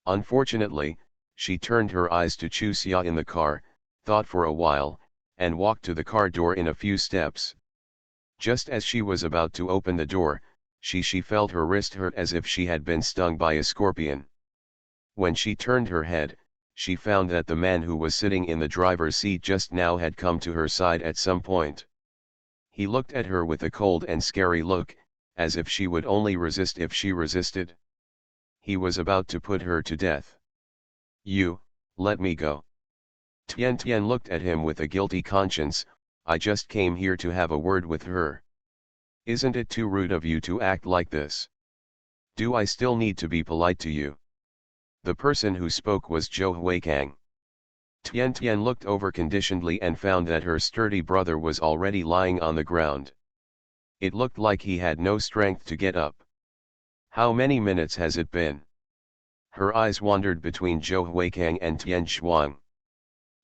Unfortunately, she turned her eyes to Chu Xia in the car, thought for a while, and walked to the car door in a few steps. Just as she was about to open the door, she felt her wrist hurt as if she had been stung by a scorpion. When she turned her head, she found that the man who was sitting in the driver's seat just now had come to her side at some point. He looked at her with a cold and scary look, as if she would only resist if she resisted. He was about to put her to death. You, let me go. Tian Tian looked at him with a guilty conscience. I just came here to have a word with her. Isn't it too rude of you to act like this? Do I still need to be polite to you? The person who spoke was Zhou Huikang. Tian Tian looked over conditionedly and found that her sturdy brother was already lying on the ground. It looked like he had no strength to get up. How many minutes has it been? Her eyes wandered between Zhou Huikang and Tian Zhuang.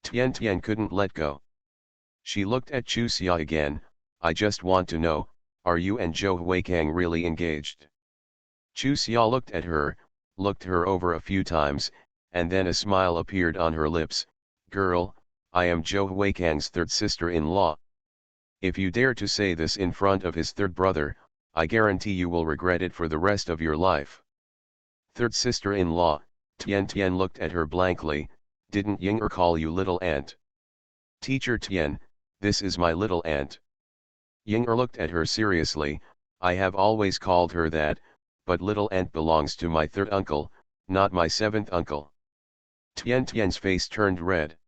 Tian Tian couldn't let go. She looked at Chu Xia again. I just want to know, are you and Zhou Huikang really engaged? Chu Xia looked at her, looked her over a few times, and then a smile appeared on her lips. Girl, I am Zhou Huikang's third sister-in-law. If you dare to say this in front of his third brother, I guarantee you will regret it for the rest of your life. Third sister-in-law, Tian Tian looked at her blankly. Didn't Ying'er call you little aunt? Teacher Tian, this is my little aunt. Ying'er looked at her seriously. I have always called her that, but little aunt belongs to my third uncle, not my seventh uncle. Tian Tian's face turned red.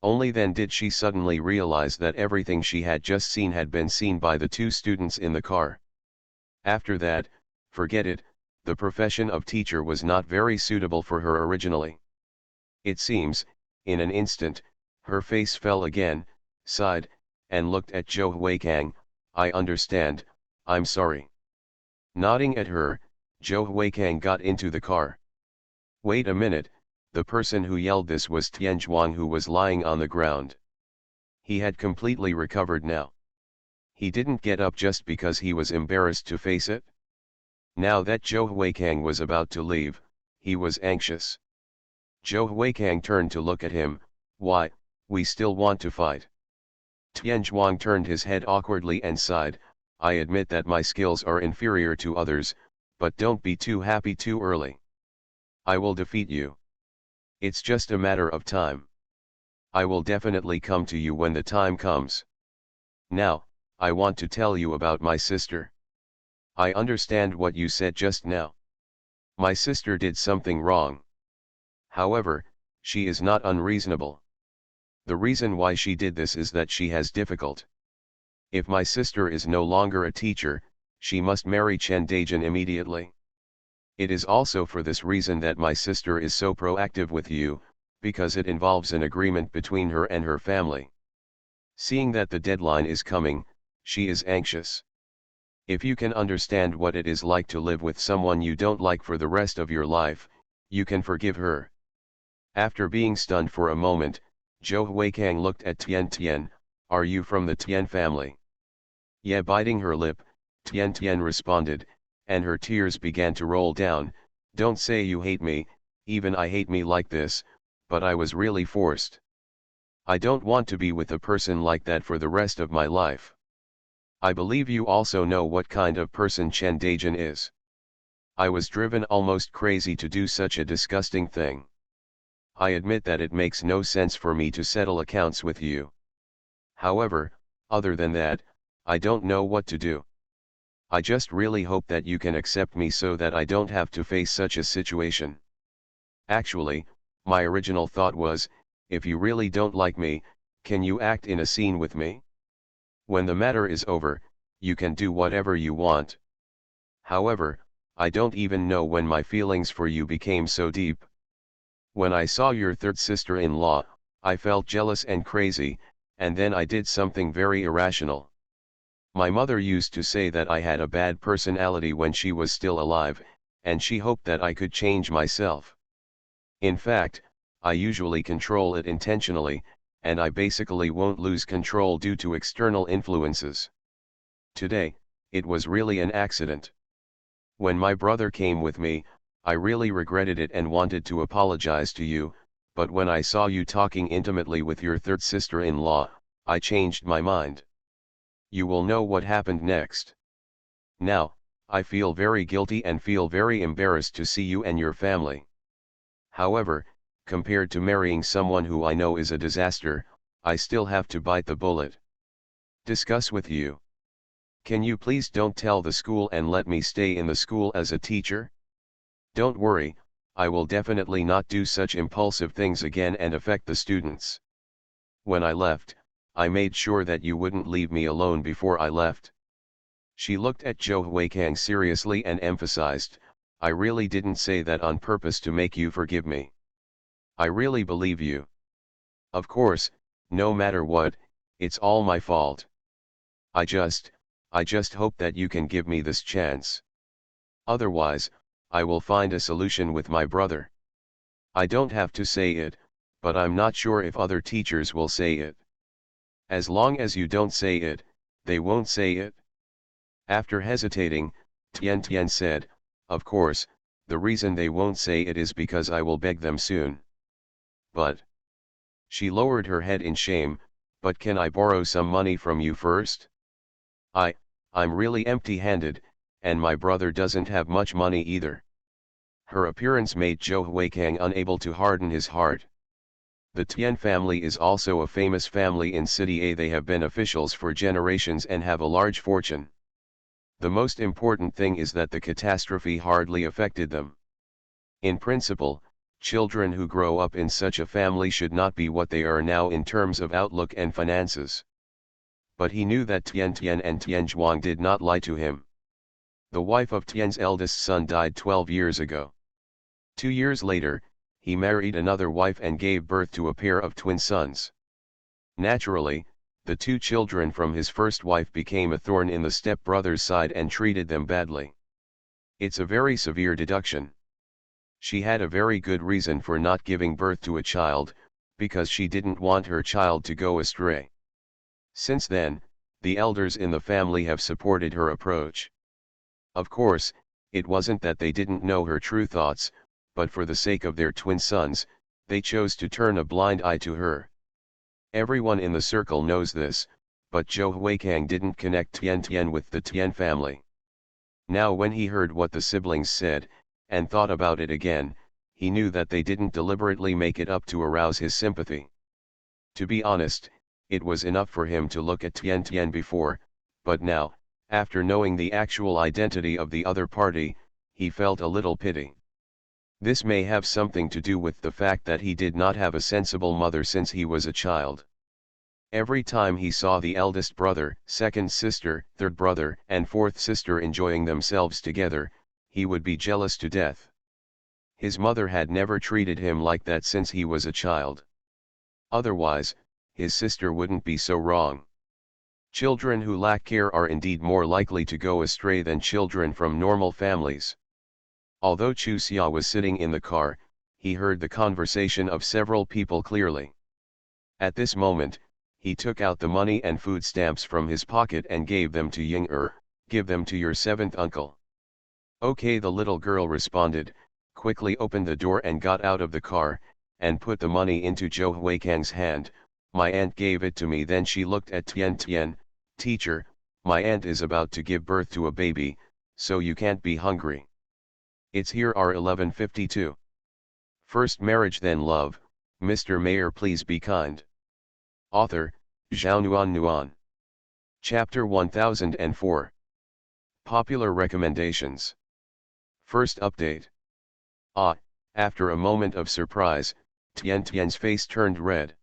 Only then did she suddenly realize that everything she had just seen had been seen by the two students in the car. After that, forget it, the profession of teacher was not very suitable for her originally. It seems, in an instant, her face fell again, sighed, and looked at Zhou Huikang. I understand, I'm sorry. Nodding at her, Zhou Huikang got into the car. Wait a minute, the person who yelled this was Tian Zhuang, who was lying on the ground. He had completely recovered now. He didn't get up just because he was embarrassed to face it. Now that Zhou Huikang was about to leave, he was anxious. Zhou Huikang turned to look at him. Why, we still want to fight. Tian Zhuang turned his head awkwardly and sighed. I admit that my skills are inferior to others, but don't be too happy too early. I will defeat you. It's just a matter of time. I will definitely come to you when the time comes. Now, I want to tell you about my sister. I understand what you said just now. My sister did something wrong. However, she is not unreasonable. The reason why she did this is that she has difficult. If my sister is no longer a teacher, she must marry Chen Daijin immediately. It is also for this reason that my sister is so proactive with you, because it involves an agreement between her and her family. Seeing that the deadline is coming, she is anxious. If you can understand what it is like to live with someone you don't like for the rest of your life, you can forgive her. After being stunned for a moment, Zhou Huikang looked at Tian Tian, "Are you from the Tian family?" Yeah, biting her lip, Tian Tian responded, and her tears began to roll down. "Don't say you hate me, even I hate me like this, but I was really forced. I don't want to be with a person like that for the rest of my life. I believe you also know what kind of person Chen Daijin is. I was driven almost crazy to do such a disgusting thing. I admit that it makes no sense for me to settle accounts with you. However, other than that, I don't know what to do. I just really hope that you can accept me so that I don't have to face such a situation. Actually, my original thought was, if you really don't like me, can you act in a scene with me? When the matter is over, you can do whatever you want. However, I don't even know when my feelings for you became so deep. When I saw your third sister-in-law, I felt jealous and crazy, and then I did something very irrational. My mother used to say that I had a bad personality when she was still alive, and she hoped that I could change myself. In fact, I usually control it intentionally, and I basically won't lose control due to external influences. Today, it was really an accident. When my brother came with me, I really regretted it and wanted to apologize to you, but when I saw you talking intimately with your third sister-in-law, I changed my mind. You will know what happened next. Now, I feel very guilty and feel very embarrassed to see you and your family. However, compared to marrying someone who I know is a disaster, I still have to bite the bullet. Discuss with you. Can you please don't tell the school and let me stay in the school as a teacher? Don't worry, I will definitely not do such impulsive things again and affect the students. When I left, I made sure that you wouldn't leave me alone before I left. She looked at Zhou Huikang seriously and emphasized, I really didn't say that on purpose to make you forgive me. I really believe you. Of course, no matter what, it's all my fault. I just hope that you can give me this chance. Otherwise, I will find a solution with my brother. I don't have to say it, but I'm not sure if other teachers will say it. As long as you don't say it, they won't say it. After hesitating, Tian Tian said, of course, the reason they won't say it is because I will beg them soon. But she lowered her head in shame, but can I borrow some money from you first? I'm really empty-handed, and my brother doesn't have much money either. Her appearance made Zhou Huikang unable to harden his heart. The Tian family is also a famous family in City A. They have been officials for generations and have a large fortune. The most important thing is that the catastrophe hardly affected them. In principle, children who grow up in such a family should not be what they are now in terms of outlook and finances. But he knew that Tian Tian and Tian Zhuang did not lie to him. The wife of Tian's eldest son died 12 years ago. 2 years later, he married another wife and gave birth to a pair of twin sons. Naturally, the 2 children from his first wife became a thorn in the stepbrother's side and treated them badly. It's a very severe deduction. She had a very good reason for not giving birth to a child, because she didn't want her child to go astray. Since then, the elders in the family have supported her approach. Of course, it wasn't that they didn't know her true thoughts, but for the sake of their twin sons, they chose to turn a blind eye to her. Everyone in the circle knows this, but Zhou Huikang didn't connect Tian Tian with the Tian family. Now when he heard what the siblings said, and thought about it again, he knew that they didn't deliberately make it up to arouse his sympathy. To be honest, it was enough for him to look at Tian Tian before, but now, after knowing the actual identity of the other party, he felt a little pity. This may have something to do with the fact that he did not have a sensible mother since he was a child. Every time he saw the eldest brother, second sister, third brother, and fourth sister enjoying themselves together, he would be jealous to death. His mother had never treated him like that since he was a child. Otherwise, his sister wouldn't be so wrong. Children who lack care are indeed more likely to go astray than children from normal families. Although Chu Xia was sitting in the car, he heard the conversation of several people clearly. At this moment, he took out the money and food stamps from his pocket and gave them to Ying. Give them to your seventh uncle. Okay, the little girl responded, quickly opened the door and got out of the car, and put the money into Zhou Huikang's hand. My aunt gave it to me. Then she looked at Tian Tian. Teacher, my aunt is about to give birth to a baby, so you can't be hungry. It's here R1152. First marriage then love, Mr. Mayor please be kind. Author, Zhao Nuan. Chapter 1004. Popular recommendations. First update. After a moment of surprise, Tian Tian's face turned red.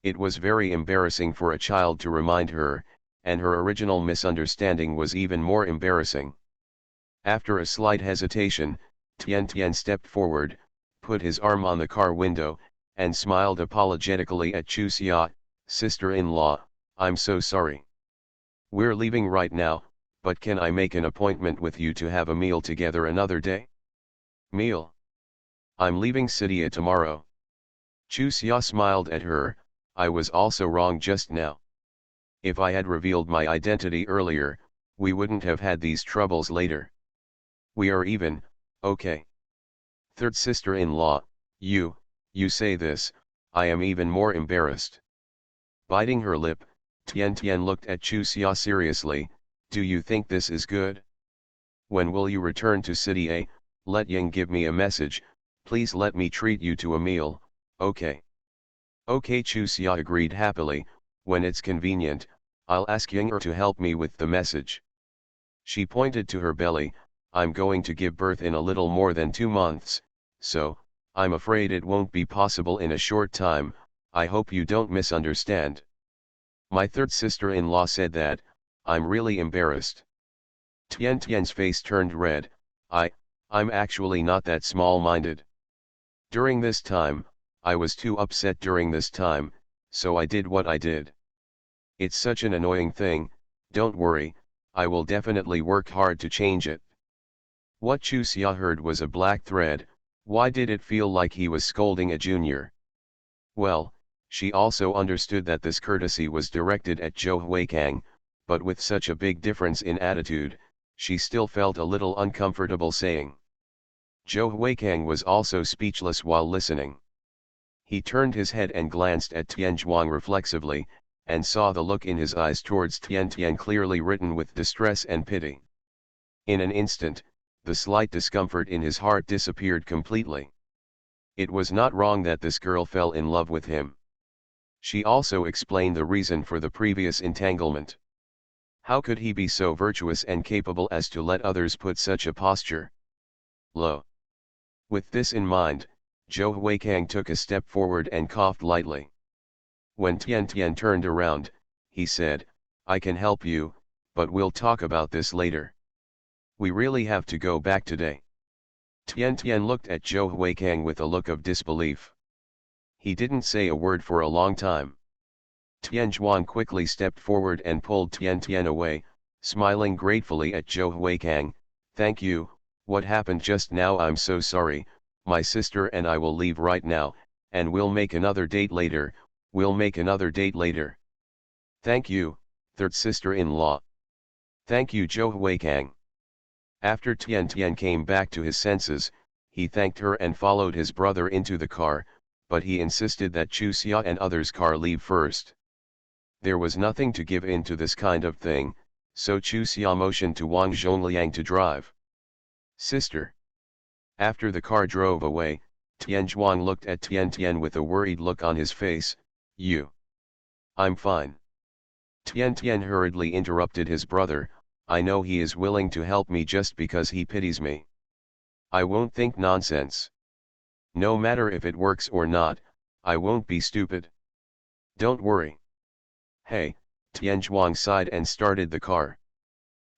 It was very embarrassing for a child to remind her, and her original misunderstanding was even more embarrassing. After a slight hesitation, Tian Tian stepped forward, put his arm on the car window, and smiled apologetically at Chu Xia. Sister-in-law, I'm so sorry. We're leaving right now, but can I make an appointment with you to have a meal together another day? Meal? I'm leaving city tomorrow. Chu Xia smiled at her. I was also wrong just now. If I had revealed my identity earlier, we wouldn't have had these troubles later. We are even, okay. Third sister-in-law, you say this, I am even more embarrassed. Biting her lip, Tian Tian looked at Chu Xia seriously. Do you think this is good? When will you return to city A? Let Ying give me a message, please let me treat you to a meal, okay. Okay, Chu Xia agreed happily. When it's convenient, I'll ask Ying to help me with the message. She pointed to her belly. I'm going to give birth in a little more than 2 months, so, I'm afraid it won't be possible in a short time. I hope you don't misunderstand. My third sister-in-law said that. I'm really embarrassed. Tian Tian's face turned red. I'm actually not that small-minded. During this time, I was too upset during this time, so I did what I did. It's such an annoying thing. Don't worry, I will definitely work hard to change it. What Chu Xia heard was a black thread. Why did it feel like he was scolding a junior? Well, she also understood that this courtesy was directed at Zhou Huikang, but with such a big difference in attitude, she still felt a little uncomfortable saying. Zhou Huikang was also speechless while listening. He turned his head and glanced at Tian Zhuang reflexively, and saw the look in his eyes towards Tian Tian clearly written with distress and pity. In an instant, the slight discomfort in his heart disappeared completely. It was not wrong that this girl fell in love with him. She also explained the reason for the previous entanglement. How could he be so virtuous and capable as to let others put such a posture? Lo. With this in mind, Zhou Huikang took a step forward and coughed lightly. When Tian Tian turned around, he said, I can help you, but we'll talk about this later. We really have to go back today. Tian Tian looked at Zhou Huikang with a look of disbelief. He didn't say a word for a long time. Tian Zhuang quickly stepped forward and pulled Tian Tian away, smiling gratefully at Zhou Huikang. Thank you, what happened just now? I'm so sorry, my sister and I will leave right now, and we'll make another date later, Thank you, third sister-in-law. Thank you, Zhou Huikang. After Tian Tian came back to his senses, he thanked her and followed his brother into the car, but he insisted that Chu Xia and others' car leave first. There was nothing to give in to this kind of thing, so Chu Xia motioned to Wang Zhongliang to drive. Sister. After the car drove away, Tian Zhuang looked at Tian Tian with a worried look on his face. You. I'm fine. Tian Tian hurriedly interrupted his brother. I know he is willing to help me just because he pities me. I won't think nonsense. No matter if it works or not, I won't be stupid. Don't worry. Hey, Tian Zhuang sighed and started the car.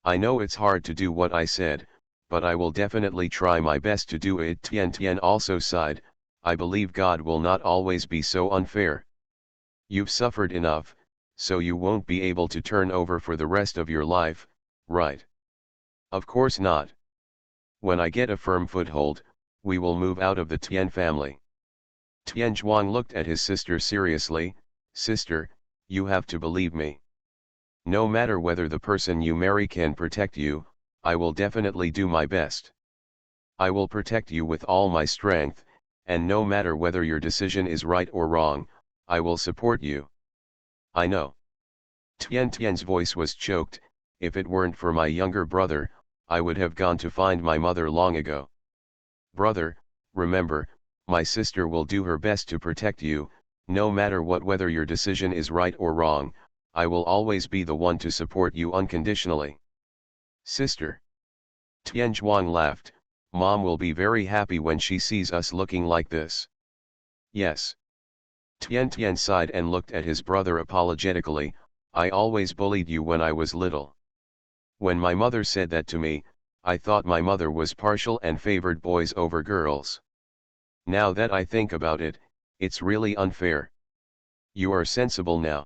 I know it's hard to do what I said, but I will definitely try my best to do it. Tian Tian also sighed. I believe God will not always be so unfair. You've suffered enough, so you won't be able to turn over for the rest of your life, right? Of course not. When I get a firm foothold, we will move out of the Tian family. Tian Zhuang looked at his sister seriously. Sister, you have to believe me. No matter whether the person you marry can protect you, I will definitely do my best. I will protect you with all my strength, and no matter whether your decision is right or wrong, I will support you. I know. Tian Tian's voice was choked. If it weren't for my younger brother, I would have gone to find my mother long ago. Brother, remember, my sister will do her best to protect you, no matter what, whether your decision is right or wrong. I will always be the one to support you unconditionally. Sister. Tian Zhuang laughed. Mom will be very happy when she sees us looking like this. Yes. Tian Tian sighed and looked at his brother apologetically. I always bullied you when I was little. When my mother said that to me, I thought my mother was partial and favored boys over girls. Now that I think about it, it's really unfair. You are sensible now.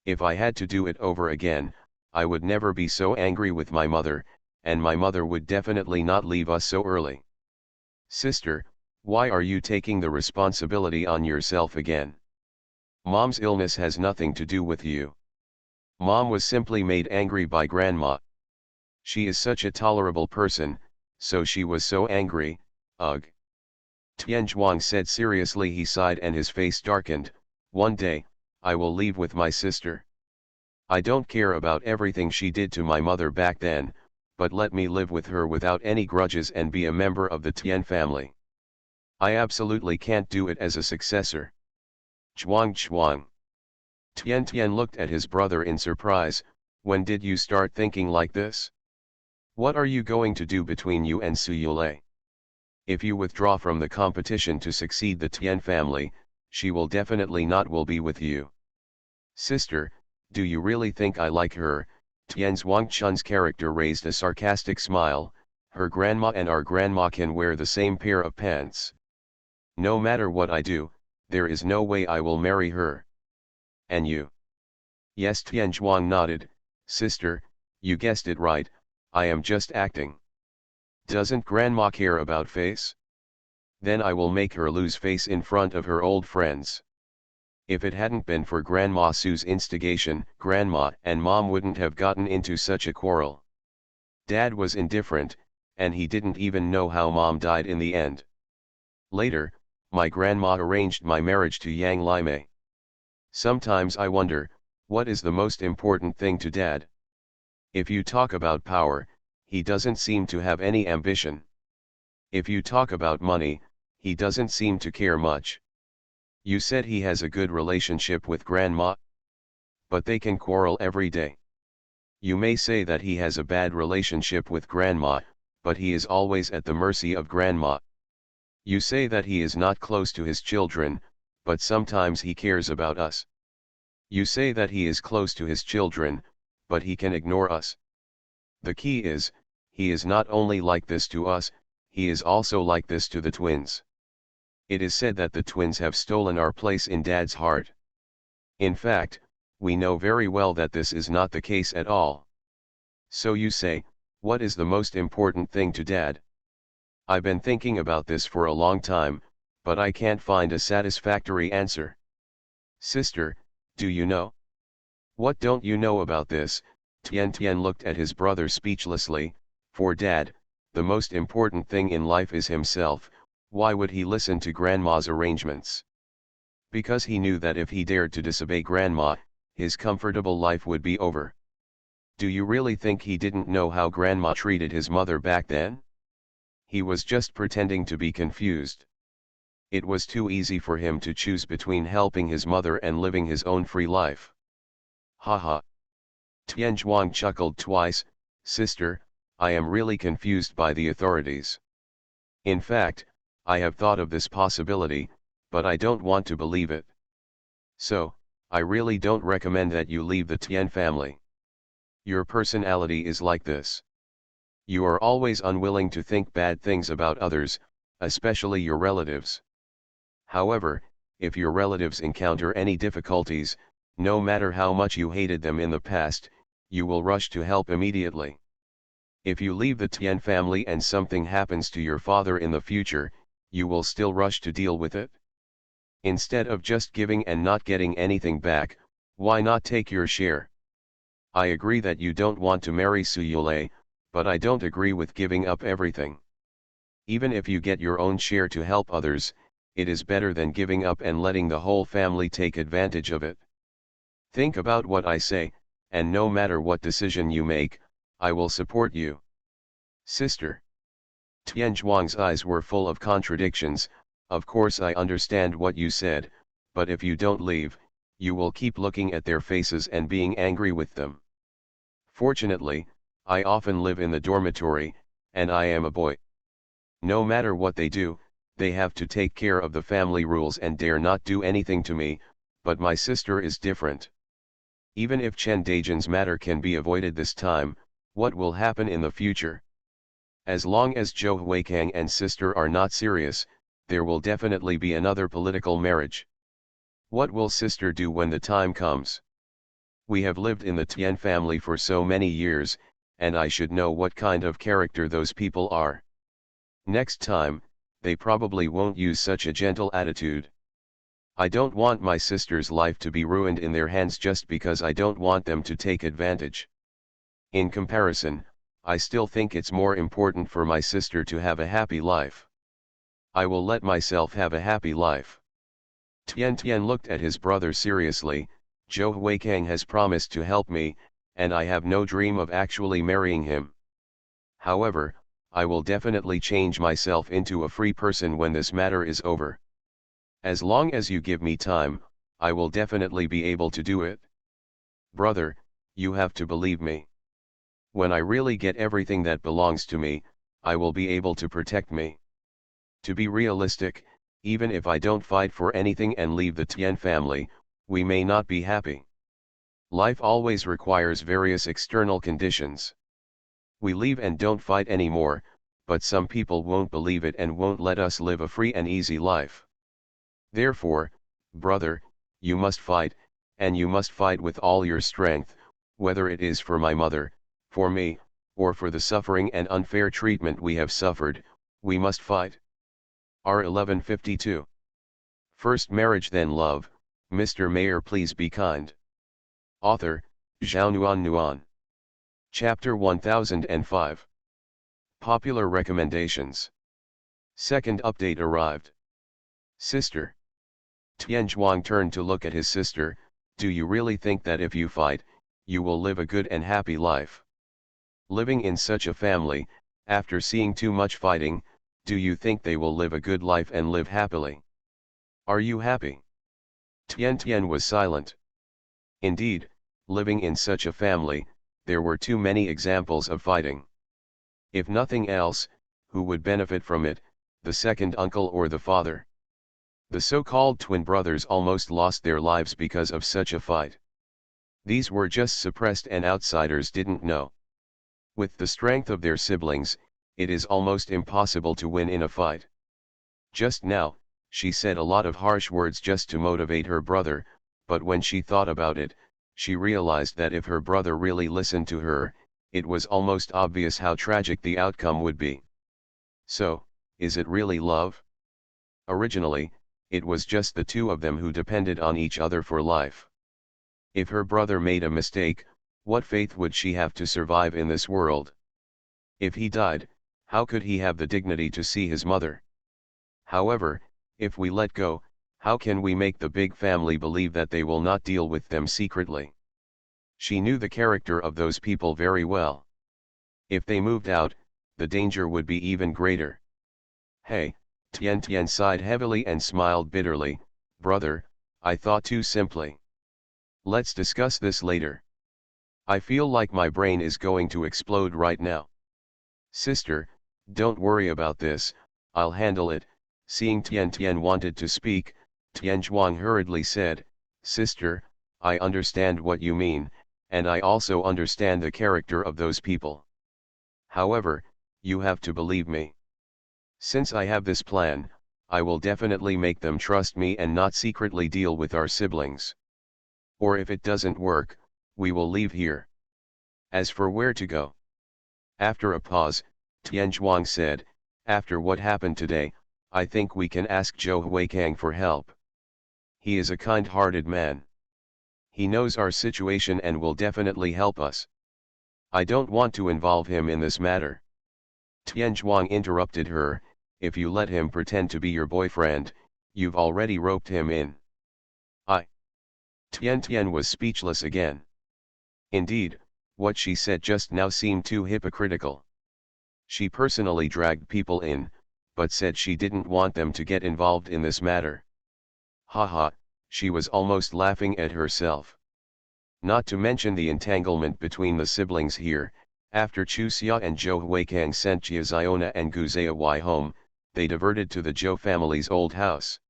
If I had to do it over again, I would never be so angry with my mother, and my mother would definitely not leave us so early. Sister, why are you taking the responsibility on yourself again? Mom's illness has nothing to do with you. Mom was simply made angry by Grandma. She is such a tolerable person, so she was so angry. Ugh. Tian Zhuang said seriously. He sighed and his face darkened. One day, I will leave with my sister. I don't care about everything she did to my mother back then, but let me live with her without any grudges and be a member of the Tian family. I absolutely can't do it as a successor. Zhuang. Tian Tian looked at his brother in surprise. When did you start thinking like this? What are you going to do between you and Su Yulei? If you withdraw from the competition to succeed the Tian family, she will definitely not will be with you. Sister, do you really think I like her? Tian Zhuangchun's character raised a sarcastic smile. Her grandma and our grandma can wear the same pair of pants. No matter what I do, there is no way I will marry her. And you? Yes, Tian Zhuang nodded. Sister, you guessed it right, I am just acting. Doesn't grandma care about face? Then I will make her lose face in front of her old friends. If it hadn't been for Grandma Sue's instigation, Grandma and Mom wouldn't have gotten into such a quarrel. Dad was indifferent, and he didn't even know how Mom died in the end. Later, my grandma arranged my marriage to Yang Limei. Sometimes I wonder, what is the most important thing to Dad? If you talk about power, he doesn't seem to have any ambition. If you talk about money, he doesn't seem to care much. You said he has a good relationship with Grandma? But they can quarrel every day. You may say that he has a bad relationship with Grandma, but he is always at the mercy of Grandma. You say that he is not close to his children, but sometimes he cares about us. You say that he is close to his children, but he can ignore us. The key is, he is not only like this to us, he is also like this to the twins. It is said that the twins have stolen our place in Dad's heart. In fact, we know very well that this is not the case at all. So you say, what is the most important thing to Dad? I've been thinking about this for a long time, but I can't find a satisfactory answer. Sister, do you know? What don't you know about this? Tian Tian looked at his brother speechlessly. For Dad, the most important thing in life is himself. Why would he listen to Grandma's arrangements? Because he knew that if he dared to disobey Grandma, his comfortable life would be over. Do you really think he didn't know how Grandma treated his mother back then? He was just pretending to be confused. It was too easy for him to choose between helping his mother and living his own free life. Haha. Tian Zhuang chuckled twice. Sister, I am really confused by the authorities. In fact, I have thought of this possibility, but I don't want to believe it. So, I really don't recommend that you leave the Tian family. Your personality is like this. You are always unwilling to think bad things about others, especially your relatives. However, if your relatives encounter any difficulties, no matter how much you hated them in the past, you will rush to help immediately. If you leave the Tian family and something happens to your father in the future, you will still rush to deal with it. Instead of just giving and not getting anything back, why not take your share? I agree that you don't want to marry Suyule, but I don't agree with giving up everything. Even if you get your own share to help others, it is better than giving up and letting the whole family take advantage of it. Think about what I say, and no matter what decision you make, I will support you. Sister. Tian Zhuang's eyes were full of contradictions. Of course I understand what you said, but if you don't leave, you will keep looking at their faces and being angry with them. Fortunately, I often live in the dormitory, and I am a boy. No matter what they do, they have to take care of the family rules and dare not do anything to me, but my sister is different. Even if Chen Daijin's matter can be avoided this time, what will happen in the future? As long as Zhou Huikang and sister are not serious, there will definitely be another political marriage. What will sister do when the time comes? We have lived in the Tian family for so many years, and I should know what kind of character those people are. Next time, they probably won't use such a gentle attitude. I don't want my sister's life to be ruined in their hands just because I don't want them to take advantage. In comparison, I still think it's more important for my sister to have a happy life. I will let myself have a happy life. Tian Tian looked at his brother seriously. Zhou Huikang has promised to help me, and I have no dream of actually marrying him. However, I will definitely change myself into a free person when this matter is over. As long as you give me time, I will definitely be able to do it. Brother, you have to believe me. When I really get everything that belongs to me, I will be able to protect me. To be realistic, even if I don't fight for anything and leave the Tian family, we may not be happy. Life always requires various external conditions. We leave and don't fight anymore, but some people won't believe it and won't let us live a free and easy life. Therefore, brother, you must fight, and you must fight with all your strength, whether it is for my mother, for me, or for the suffering and unfair treatment we have suffered, we must fight. R1152. First marriage then love. Mr. Mayor please be kind. Author, Zhao Nuan. Chapter 1005. Popular recommendations. Second update arrived. Sister. Tian Zhuang turned to look at his sister. Do you really think that if you fight, you will live a good and happy life? Living in such a family, after seeing too much fighting, do you think they will live a good life and live happily? Are you happy? Tian Tian was silent. Indeed, living in such a family, there were too many examples of fighting. If nothing else, who would benefit from it, the second uncle or the father? The so-called twin brothers almost lost their lives because of such a fight. These were just suppressed and outsiders didn't know. With the strength of their siblings, it is almost impossible to win in a fight. Just now, she said a lot of harsh words just to motivate her brother, but when she thought about it, she realized that if her brother really listened to her, it was almost obvious how tragic the outcome would be. So, is it really love? Originally, it was just the two of them who depended on each other for life. If her brother made a mistake, what faith would she have to survive in this world? If he died, how could he have the dignity to see his mother? However, if we let go, how can we make the big family believe that they will not deal with them secretly? She knew the character of those people very well. If they moved out, the danger would be even greater. Hey, Tian Tian sighed heavily and smiled bitterly. Brother, I thought too simply. Let's discuss this later. I feel like my brain is going to explode right now. Sister, don't worry about this, I'll handle it. Seeing Tian Tian wanted to speak, Tian Zhuang hurriedly said, Sister, I understand what you mean, and I also understand the character of those people. However, you have to believe me. Since I have this plan, I will definitely make them trust me and not secretly deal with our siblings. Or if it doesn't work, we will leave here. As for where to go. After a pause, Tian Zhuang said, after what happened today, I think we can ask Zhou Huikang for help. He is a kind-hearted man. He knows our situation and will definitely help us. I don't want to involve him in this matter. Tian Zhuang interrupted her, if you let him pretend to be your boyfriend, you've already roped him in. Tian was speechless again. Indeed, what she said just now seemed too hypocritical. She personally dragged people in, but said she didn't want them to get involved in this matter. Haha, she was almost laughing at herself. Not to mention the entanglement between the siblings here. After Chu Xia and Zhou Huikang sent Jia Ziona and Gu Zai home, they diverted to the Zhou family's old house.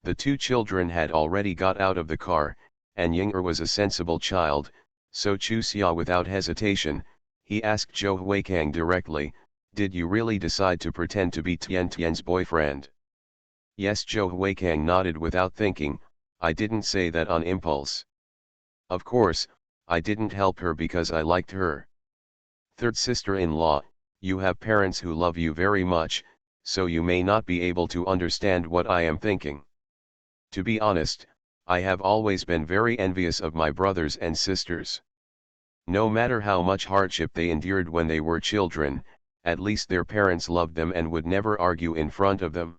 The two children had already got out of the car, and Ying'er was a sensible child, so Chu Xia without hesitation, he asked Zhou Huikang directly, did you really decide to pretend to be Tian's boyfriend? Yes, Zhou Huikang nodded without thinking, I didn't say that on impulse. Of course, I didn't help her because I liked her. Third sister-in-law, you have parents who love you very much, so you may not be able to understand what I am thinking. To be honest, I have always been very envious of my brothers and sisters. No matter how much hardship they endured when they were children, at least their parents loved them and would never argue in front of them.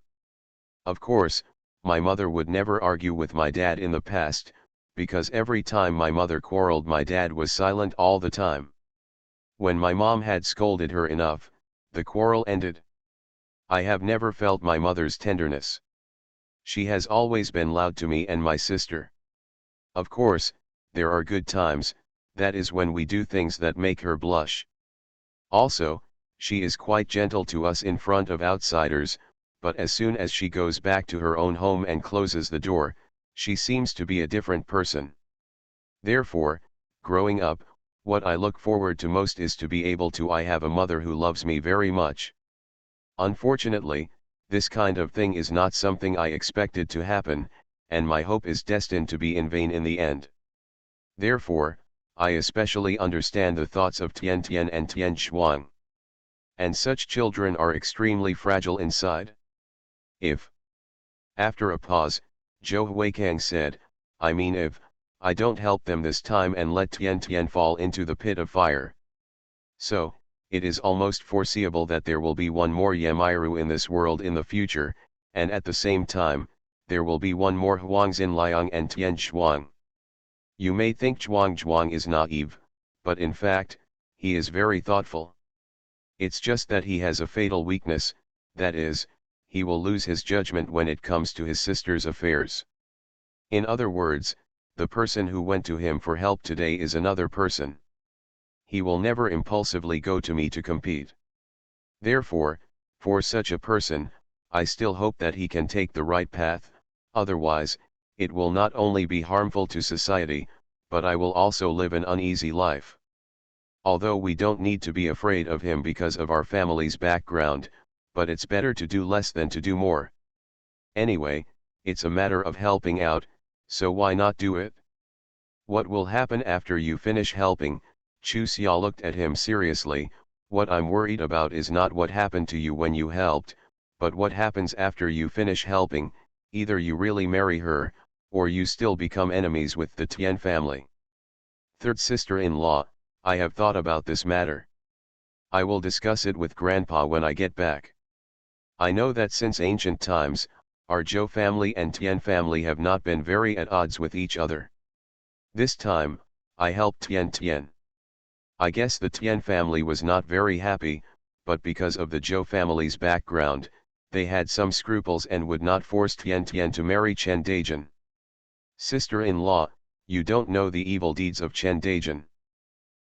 Of course, my mother would never argue with my dad in the past, because every time my mother quarreled my dad was silent all the time. When my mom had scolded her enough, the quarrel ended. I have never felt my mother's tenderness. She has always been loud to me and my sister. Of course, there are good times, that is when we do things that make her blush. Also, she is quite gentle to us in front of outsiders, but as soon as she goes back to her own home and closes the door, she seems to be a different person. Therefore, growing up, what I look forward to most is to be able to have a mother who loves me very much. Unfortunately, this kind of thing is not something I expected to happen, and my hope is destined to be in vain in the end. Therefore, I especially understand the thoughts of Tian and Tian Shuang. And such children are extremely fragile inside. If, after a pause, Zhou Huikang said, I mean if I don't help them this time and let Tian fall into the pit of fire. So, it is almost foreseeable that there will be one more Yamiru in this world in the future, and at the same time, there will be one more Huangzin Liang and Tian Shuang. You may think Zhuang is naive, but in fact, he is very thoughtful. It's just that he has a fatal weakness, that is, he will lose his judgment when it comes to his sister's affairs. In other words, the person who went to him for help today is another person. He will never impulsively go to me to compete. Therefore, for such a person, I still hope that he can take the right path, otherwise, it will not only be harmful to society, but I will also live an uneasy life. Although we don't need to be afraid of him because of our family's background, but it's better to do less than to do more. Anyway, it's a matter of helping out, so why not do it? What will happen after you finish helping? Chu Xia looked at him seriously. What I'm worried about is not what happened to you when you helped, but what happens after you finish helping. Either you really marry her, or you still become enemies with the Tian family. Third sister-in-law, I have thought about this matter. I will discuss it with Grandpa when I get back. I know that since ancient times, our Zhou family and Tian family have not been very at odds with each other. This time, I helped Tian. I guess the Tian family was not very happy, but because of the Zhou family's background, they had some scruples and would not force Tian to marry Chen Daijin. Sister-in-law, you don't know the evil deeds of Chen Daijin.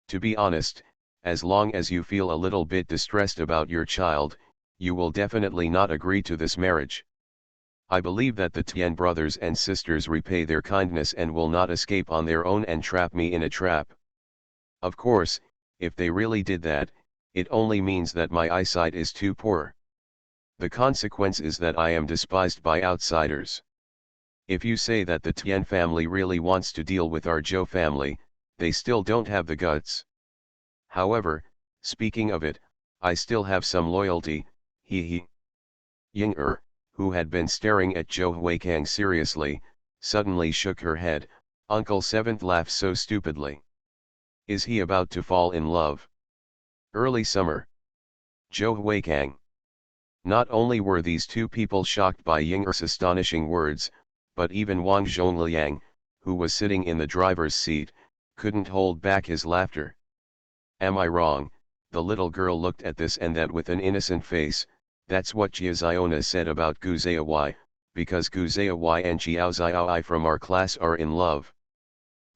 To be honest, as long as you feel a little bit distressed about your child, you will definitely not agree to this marriage. I believe that the Tian brothers and sisters repay their kindness and will not escape on their own and trap me in a trap. Of course, if they really did that, it only means that my eyesight is too poor. The consequence is that I am despised by outsiders. If you say that the Tian family really wants to deal with our Zhou family, they still don't have the guts. However, speaking of it, I still have some loyalty, he. Ying'er, who had been staring at Zhou Huikang seriously, suddenly shook her head. Uncle Seventh laughed so stupidly. Is he about to fall in love? Early summer. Zhou. Not only were these two people shocked by Ying'er's astonishing words, but even Wang Zhongliang, who was sitting in the driver's seat, couldn't hold back his laughter. Am I wrong? The little girl looked at this and that with an innocent face. That's what Jiaziona said about Guzei, because Guzei and Xiaoziai from our class are in love.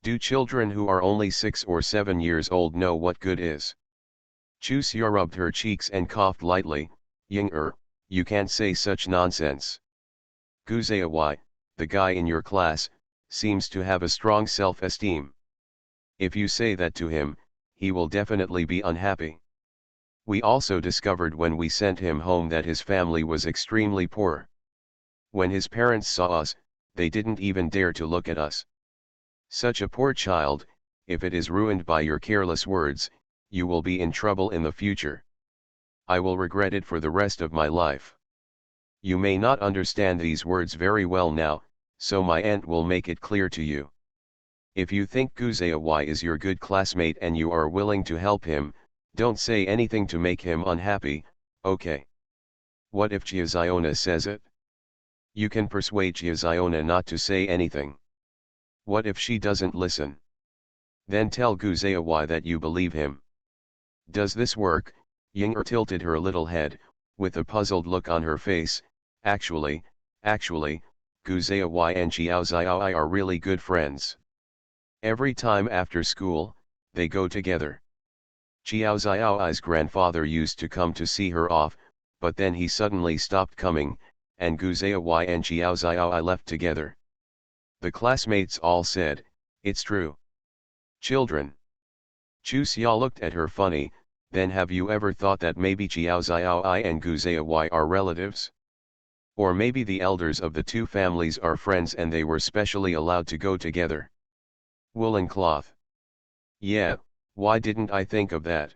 Do children who are only 6 or 7 years old know what good is? Chu Xia rubbed her cheeks and coughed lightly. Ying'er, you can't say such nonsense. Guzei, the guy in your class, seems to have a strong self-esteem. If you say that to him, he will definitely be unhappy. We also discovered when we sent him home that his family was extremely poor. When his parents saw us, they didn't even dare to look at us. Such a poor child, if it is ruined by your careless words, you will be in trouble in the future. I will regret it for the rest of my life. You may not understand these words very well now, so my aunt will make it clear to you. If you think Guzei is your good classmate and you are willing to help him, don't say anything to make him unhappy, okay? What if Jiaziona says it? You can persuade Jiaziona not to say anything. What if she doesn't listen? Then tell Guzei that you believe him. Does this work? Ying'er tilted her little head, with a puzzled look on her face. Actually, Guzei and Xiaoziai are really good friends. Every time after school, they go together. Xiaoziai's grandfather used to come to see her off, but then he suddenly stopped coming, and Guzei and Xiaoziai left together. The classmates all said, it's true. Children. Chu Xia looked at her funny. Then have you ever thought that maybe Xiaoziai and Guzei are relatives? Or maybe the elders of the two families are friends and they were specially allowed to go together. Woolen cloth. Yeah, why didn't I think of that?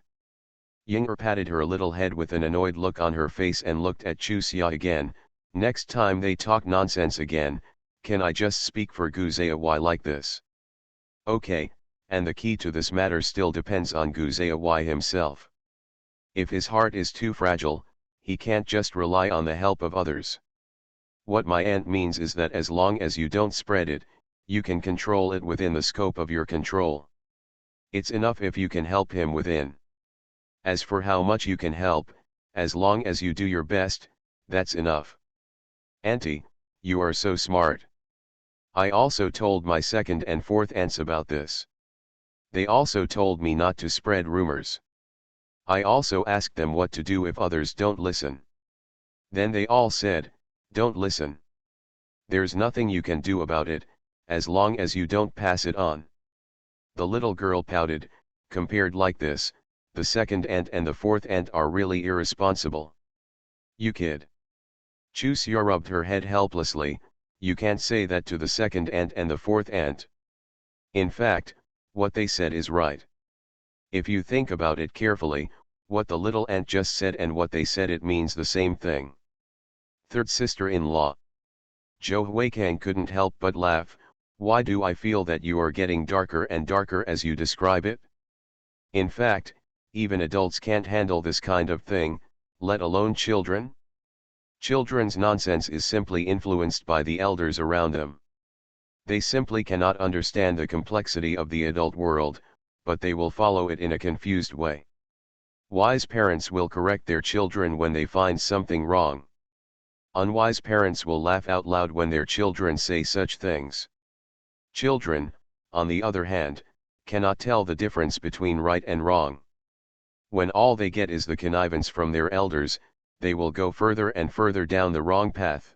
Ying'er patted her little head with an annoyed look on her face and looked at Chu Xia again. Next time they talk nonsense again, can I just speak for Guzei like this? Okay. And the key to this matter still depends on Guzei himself. If his heart is too fragile, he can't just rely on the help of others. What my aunt means is that as long as you don't spread it, you can control it within the scope of your control. It's enough if you can help him within. As for how much you can help, as long as you do your best, that's enough. Auntie, you are so smart. I also told my second and fourth aunts about this. They also told me not to spread rumors. I also asked them what to do if others don't listen. Then they all said, don't listen. There's nothing you can do about it, as long as you don't pass it on. The little girl pouted. Compared like this, the second aunt and the fourth aunt are really irresponsible. You kid. Chu Xia rubbed her head helplessly. You can't say that to the second aunt and the fourth aunt. In fact, what they said is right. If you think about it carefully, what the little aunt just said and what they said, it means the same thing. Third sister-in-law. Zhou Huikang couldn't help but laugh. Why do I feel that you are getting darker and darker as you describe it? In fact, even adults can't handle this kind of thing, let alone children. Children's nonsense is simply influenced by the elders around them. They simply cannot understand the complexity of the adult world, but they will follow it in a confused way. Wise parents will correct their children when they find something wrong. Unwise parents will laugh out loud when their children say such things. Children, on the other hand, cannot tell the difference between right and wrong. When all they get is the connivance from their elders, they will go further and further down the wrong path.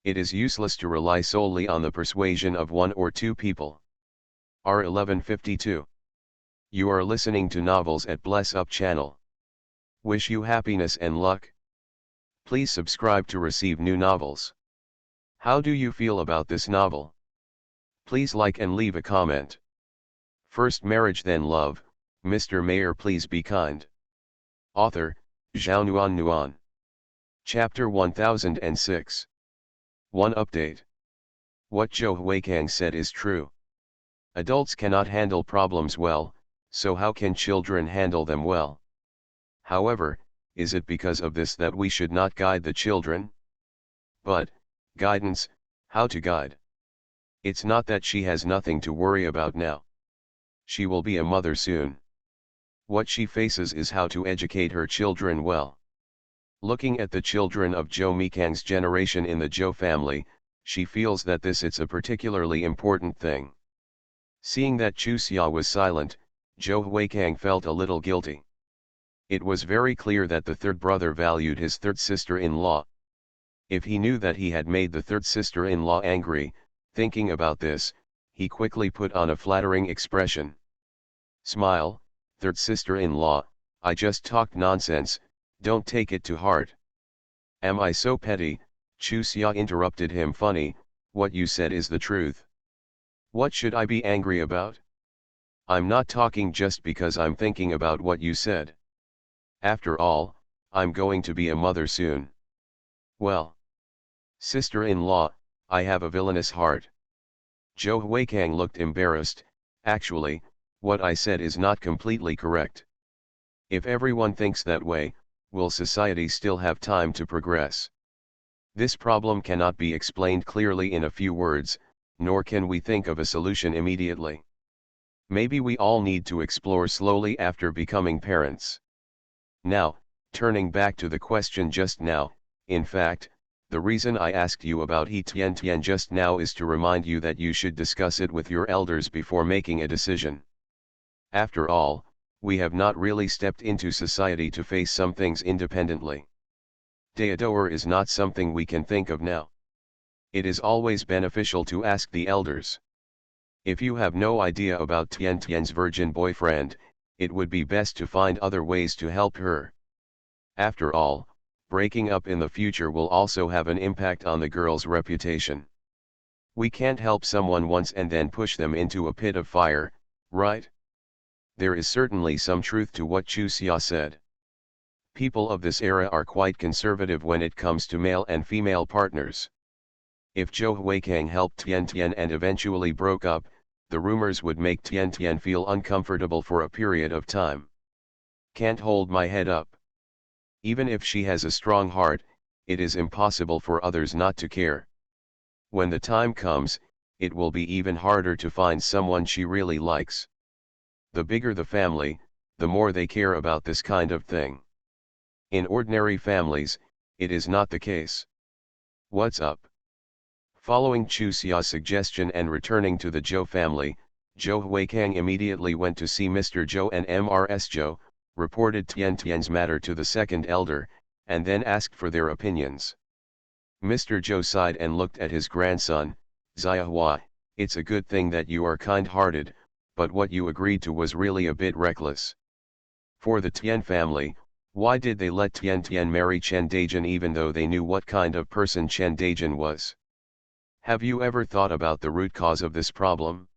It is useless to rely solely on the persuasion of one or two people. R1152. You are listening to novels at Bless Up channel. Wish you happiness and luck. Please subscribe to receive new novels. How do you feel about this novel? Please like and leave a comment. First marriage then love, Mr. Mayor please be kind. Author, Zhao Nuan. Chapter 1006. 1 update. What Zhou Huikang said is true. Adults cannot handle problems well, so how can children handle them well? However, is it because of this that we should not guide the children? But, guidance, how to guide? It's not that she has nothing to worry about now. She will be a mother soon. What she faces is how to educate her children well. Looking at the children of Zhou Mikang's generation in the Zhou family, she feels that this is a particularly important thing. Seeing that Chu Xia was silent, Zhou Huikang felt a little guilty. It was very clear that the third brother valued his third sister-in-law. If he knew that he had made the third sister-in-law angry, thinking about this, he quickly put on a flattering expression. Smile, third sister-in-law, I just talked nonsense, don't take it to heart. Am I so petty? Chu Xia interrupted him. Funny, what you said is the truth. What should I be angry about? I'm not talking just because I'm thinking about what you said. After all, I'm going to be a mother soon. Well, sister-in-law, I have a villainous heart. Zhou Huikang looked embarrassed. Actually, what I said is not completely correct. If everyone thinks that way, will society still have time to progress? This problem cannot be explained clearly in a few words, nor can we think of a solution immediately. Maybe we all need to explore slowly after becoming parents. Now, turning back to the question just now, in fact, the reason I asked you about He Tian Tian just now is to remind you that you should discuss it with your elders before making a decision. After all, we have not really stepped into society to face some things independently. Deodore is not something we can think of now. It is always beneficial to ask the elders. If you have no idea about Tian Tian's virgin boyfriend, it would be best to find other ways to help her. After all, breaking up in the future will also have an impact on the girl's reputation. We can't help someone once and then push them into a pit of fire, right? There is certainly some truth to what Chu Xia said. People of this era are quite conservative when it comes to male and female partners. If Zhou Huikang helped Tian Tian and eventually broke up, the rumors would make Tian Tian feel uncomfortable for a period of time. Can't hold my head up. Even if she has a strong heart, it is impossible for others not to care. When the time comes, it will be even harder to find someone she really likes. The bigger the family, the more they care about this kind of thing. In ordinary families, it is not the case. What's up? Following Chu Xia's suggestion and returning to the Zhou family, Zhou Huikang immediately went to see Mr. Zhou and Mrs. Zhou, reported Tian Tian's matter to the second elder, and then asked for their opinions. Mr. Zhou sighed and looked at his grandson. Xiahua, it's a good thing that you are kind-hearted, but what you agreed to was really a bit reckless. For the Tian family, why did they let Tian Tian marry Chen Daijun even though they knew what kind of person Chen Daijun was? Have you ever thought about the root cause of this problem?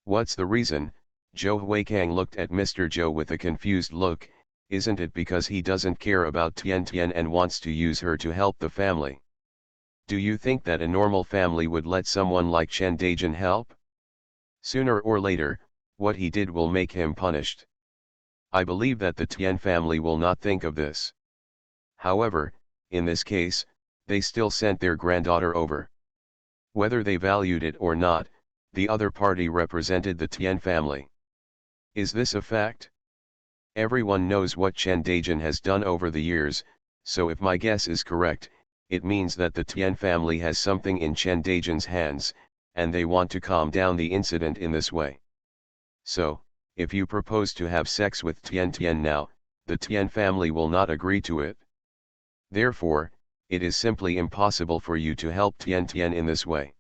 What's the reason? Zhou Huikang looked at Mr. Zhou with a confused look. Isn't it because he doesn't care about Tian Tian and wants to use her to help the family? Do you think that a normal family would let someone like Chen Daijun help? Sooner or later, what he did will make him punished. I believe that the Tian family will not think of this. However, in this case, they still sent their granddaughter over. Whether they valued it or not, the other party represented the Tian family. Is this a fact? Everyone knows what Chen Daijun has done over the years, so if my guess is correct, it means that the Tian family has something in Chen Daijun's hands, and they want to calm down the incident in this way. So, if you propose to have sex with Tian Tian now, the Tian family will not agree to it. Therefore, it is simply impossible for you to help Tian Tian in this way.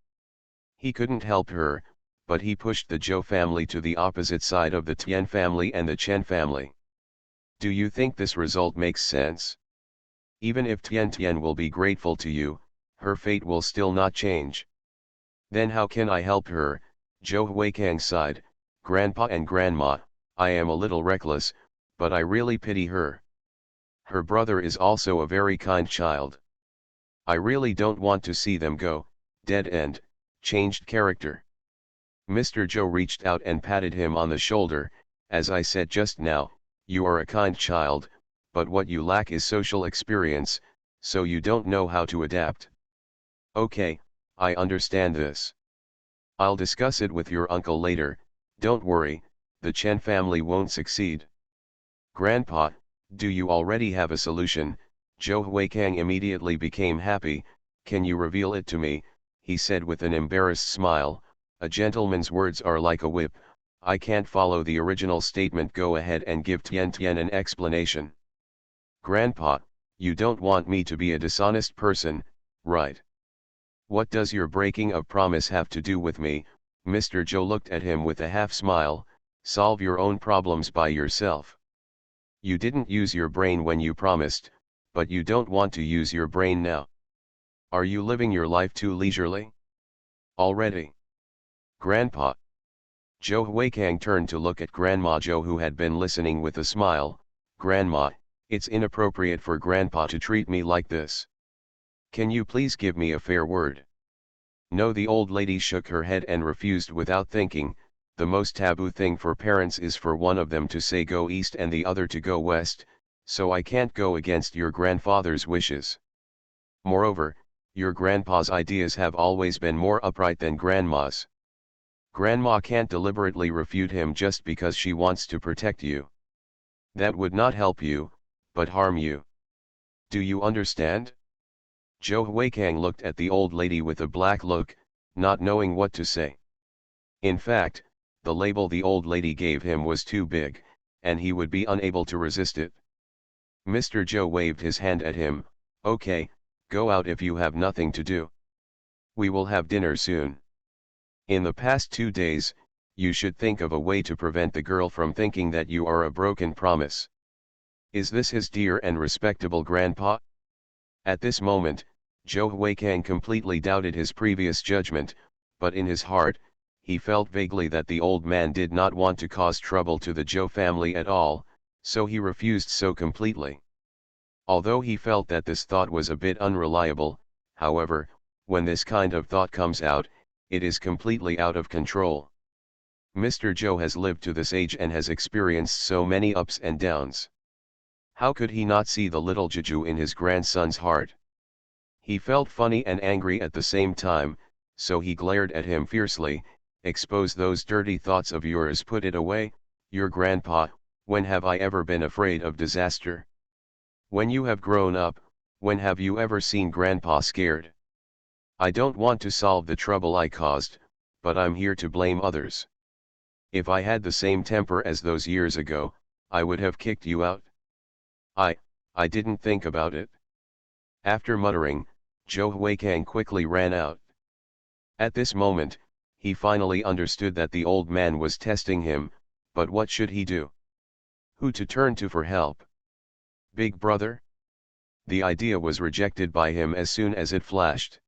He couldn't help her, but he pushed the Zhou family to the opposite side of the Tian family and the Chen family. Do you think this result makes sense? Even if Tian Tian will be grateful to you, her fate will still not change. Then how can I help her? Zhou Huikang sighed. Grandpa and Grandma, I am a little reckless, but I really pity her. Her brother is also a very kind child. I really don't want to see them go, dead end, Changed character. Mr. Joe reached out and patted him on the shoulder. As I said just now, you are a kind child, but what you lack is social experience, so you don't know how to adapt. Okay, I understand this. I'll discuss it with your uncle later. Don't worry, the Chen family won't succeed. Grandpa, do you already have a solution? Zhou Huikang immediately became happy. Can you reveal it to me? He said with an embarrassed smile. A gentleman's words are like a whip. I can't follow the original statement. Go ahead and give Tian Tian an explanation. Grandpa, you don't want me to be a dishonest person, right? What does your breaking of promise have to do with me? Mr. Joe looked at him with a half smile. Solve your own problems by yourself. You didn't use your brain when you promised, but you don't want to use your brain now. Are you living your life too leisurely? Already? Grandpa. Zhou Huikang turned to look at Grandma Zhou, who had been listening with a smile. Grandma, it's inappropriate for Grandpa to treat me like this. Can you please give me a fair word? No, the old lady shook her head and refused without thinking. The most taboo thing for parents is for one of them to say go east and the other to go west, so I can't go against your grandfather's wishes. Moreover, your grandpa's ideas have always been more upright than Grandma's. Grandma can't deliberately refute him just because she wants to protect you. That would not help you, but harm you. Do you understand? Zhou Huikang looked at the old lady with a black look, not knowing what to say. In fact, the label the old lady gave him was too big, and he would be unable to resist it. Mr. Joe waved his hand at him. Okay, go out if you have nothing to do. We will have dinner soon. In the past 2 days, you should think of a way to prevent the girl from thinking that you are a broken promise. Is this his dear and respectable grandpa? At this moment, Zhou Huikang completely doubted his previous judgment, but in his heart, he felt vaguely that the old man did not want to cause trouble to the Zhou family at all, so he refused so completely. Although he felt that this thought was a bit unreliable, however, when this kind of thought comes out, it is completely out of control. Mr. Joe has lived to this age and has experienced so many ups and downs. How could he not see the little Jeju in his grandson's heart? He felt funny and angry at the same time, so he glared at him fiercely. Expose those dirty thoughts of yours, put it away. Your grandpa, when have I ever been afraid of disaster? When you have grown up, when have you ever seen grandpa scared? I don't want to solve the trouble I caused, but I'm here to blame others. If I had the same temper as those years ago, I would have kicked you out. I didn't think about it. After muttering, Zhou Huikang quickly ran out. At this moment, he finally understood that the old man was testing him, but what should he do? Who to turn to for help? Big brother? The idea was rejected by him as soon as it flashed.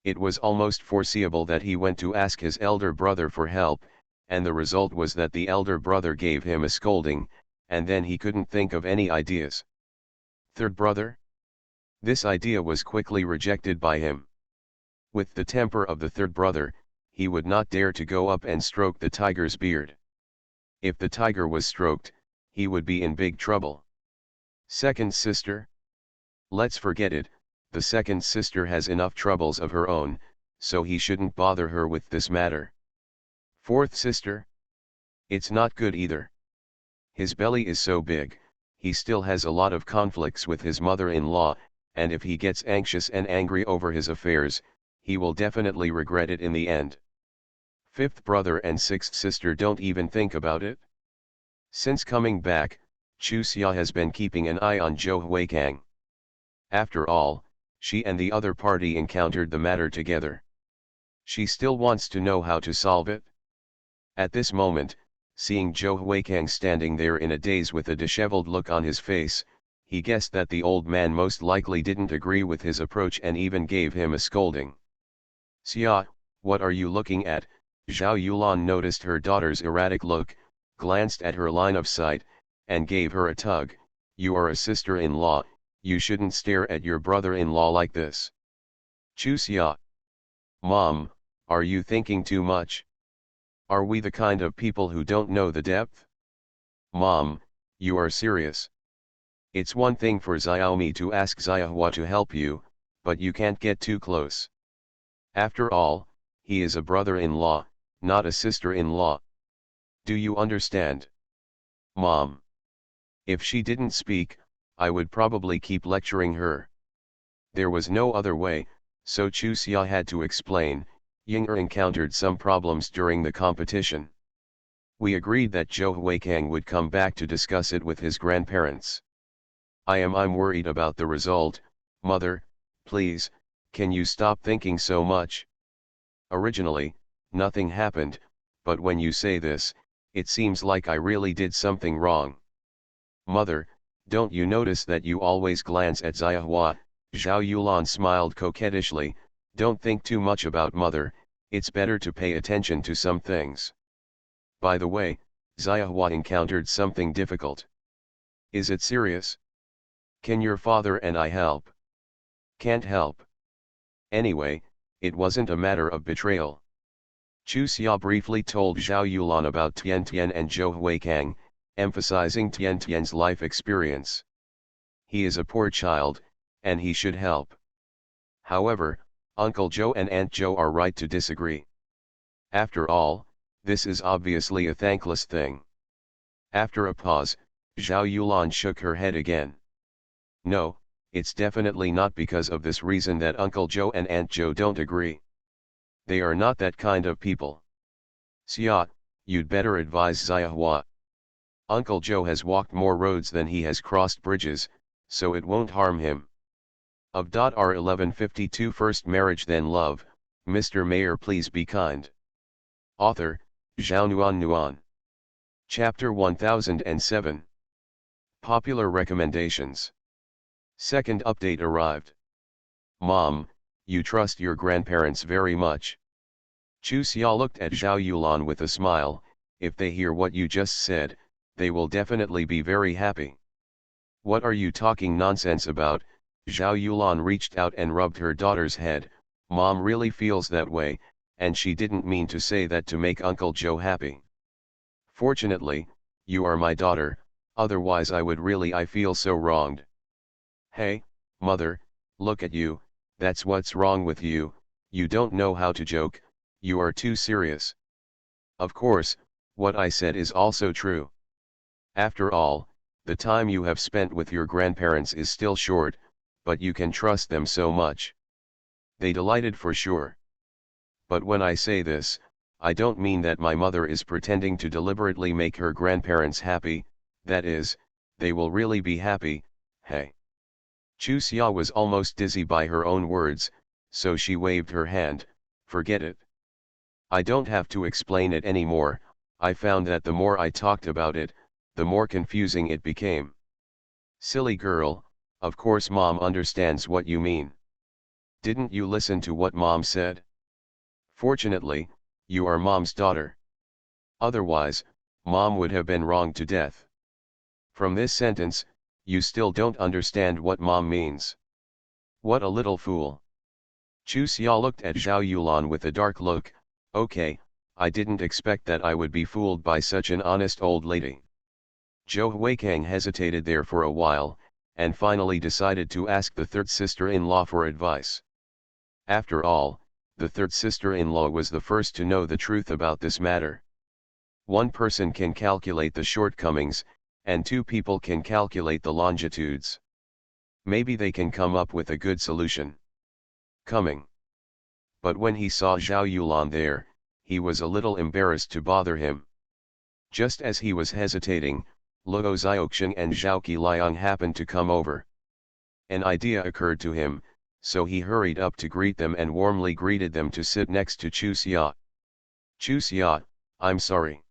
It was almost foreseeable that he went to ask his elder brother for help, and the result was that the elder brother gave him a scolding, and then he couldn't think of any ideas. Third brother? This idea was quickly rejected by him. With the temper of the third brother, he would not dare to go up and stroke the tiger's beard. If the tiger was stroked, he would be in big trouble. Second sister? Let's forget it, the second sister has enough troubles of her own, so he shouldn't bother her with this matter. Fourth sister? It's not good either. His belly is so big, he still has a lot of conflicts with his mother-in-law, and if he gets anxious and angry over his affairs, he will definitely regret it in the end. Fifth brother and sixth sister, don't even think about it. Since coming back, Chu Xia has been keeping an eye on Zhou Huikang. After all, she and the other party encountered the matter together. She still wants to know how to solve it. At this moment, seeing Zhou Huikang standing there in a daze with a disheveled look on his face, he guessed that the old man most likely didn't agree with his approach and even gave him a scolding. Xia, what are you looking at? Zhao Yulan noticed her daughter's erratic look, glanced at her line of sight, and gave her a tug. You are a sister-in-law, you shouldn't stare at your brother-in-law like this. Chu Xia. Mom, Are you thinking too much? Are we the kind of people who don't know the depth? Mom, you are serious. It's one thing for Xiaomi to ask Xiahua to help you, but you can't get too close. After all, he is a brother-in-law, not a sister-in-law. Do you understand? Mom. If she didn't speak, I would probably keep lecturing her. There was no other way, so Chu Xia had to explain. Ying'er encountered some problems during the competition. We agreed that Zhou Huikang would come back to discuss it with his grandparents. I'm worried about the result. Mother, please, can you stop thinking so much? Originally, nothing happened, but when you say this, it seems like I really did something wrong. Mother, don't you notice that you always glance at Xiahua? Zhao Yulan smiled coquettishly. Don't think too much about mother, it's better to pay attention to some things. By the way, Xiahua encountered something difficult. Is it serious? Can your father and I help? Can't help. Anyway, it wasn't a matter of betrayal. Chu Xia briefly told Zhao Yulan about Tian Tian and Zhou Huikang, emphasizing Tian Tian's life experience. He is a poor child, and he should help. However, Uncle Zhou and Aunt Zhou are right to disagree. After all, this is obviously a thankless thing. After a pause, Zhao Yulan shook her head again. No, it's definitely not because of this reason that Uncle Zhou and Aunt Zhou don't agree. They are not that kind of people. Xia, you'd better advise Xiahua. Uncle Zhou has walked more roads than he has crossed bridges, so it won't harm him. Of R 1152 First Marriage Then Love, Mr. Mayor Please Be Kind. Author, Zhao Nuan. Chapter 1007. Popular Recommendations. Second update arrived. Mom, you trust your grandparents very much. Chu Xia looked at Zhao Yulan with a smile. If they hear what you just said, they will definitely be very happy. What are you talking nonsense about? Zhao Yulan reached out and rubbed her daughter's head. Mom really feels that way, and she didn't mean to say that to make Uncle Zhou happy. Fortunately, you are my daughter, otherwise I feel so wronged. Hey, mother, look at you, that's what's wrong with you, you don't know how to joke, you are too serious. Of course, what I said is also true. After all, the time you have spent with your grandparents is still short, but you can trust them so much. They delighted for sure. But when I say this, I don't mean that my mother is pretending to deliberately make her grandparents happy, that is, they will really be happy, hey. Chu Xia was almost dizzy by her own words, so she waved her hand. Forget it. I don't have to explain it anymore. I found that the more I talked about it, the more confusing it became. Silly girl, of course Mom understands what you mean. Didn't you listen to what Mom said? Fortunately, you are Mom's daughter. Otherwise, Mom would have been wronged to death. From this sentence, you still don't understand what Mom means. What a little fool. Chu Xia looked at Zhao Yulan with a dark look. Okay, I didn't expect that I would be fooled by such an honest old lady. Zhou Huikang hesitated there for a while, and finally decided to ask the third sister-in-law for advice. After all, the third sister-in-law was the first to know the truth about this matter. One person can calculate the shortcomings, and two people can calculate the longitudes. Maybe they can come up with a good solution. Coming. But when he saw Zhao Yulan there, he was a little embarrassed to bother him. Just as he was hesitating, Luo Xiaoqing and Zhao Qiliang happened to come over. An idea occurred to him, so he hurried up to greet them and warmly greeted them to sit next to Chu Xia. Chu Xia, I'm sorry.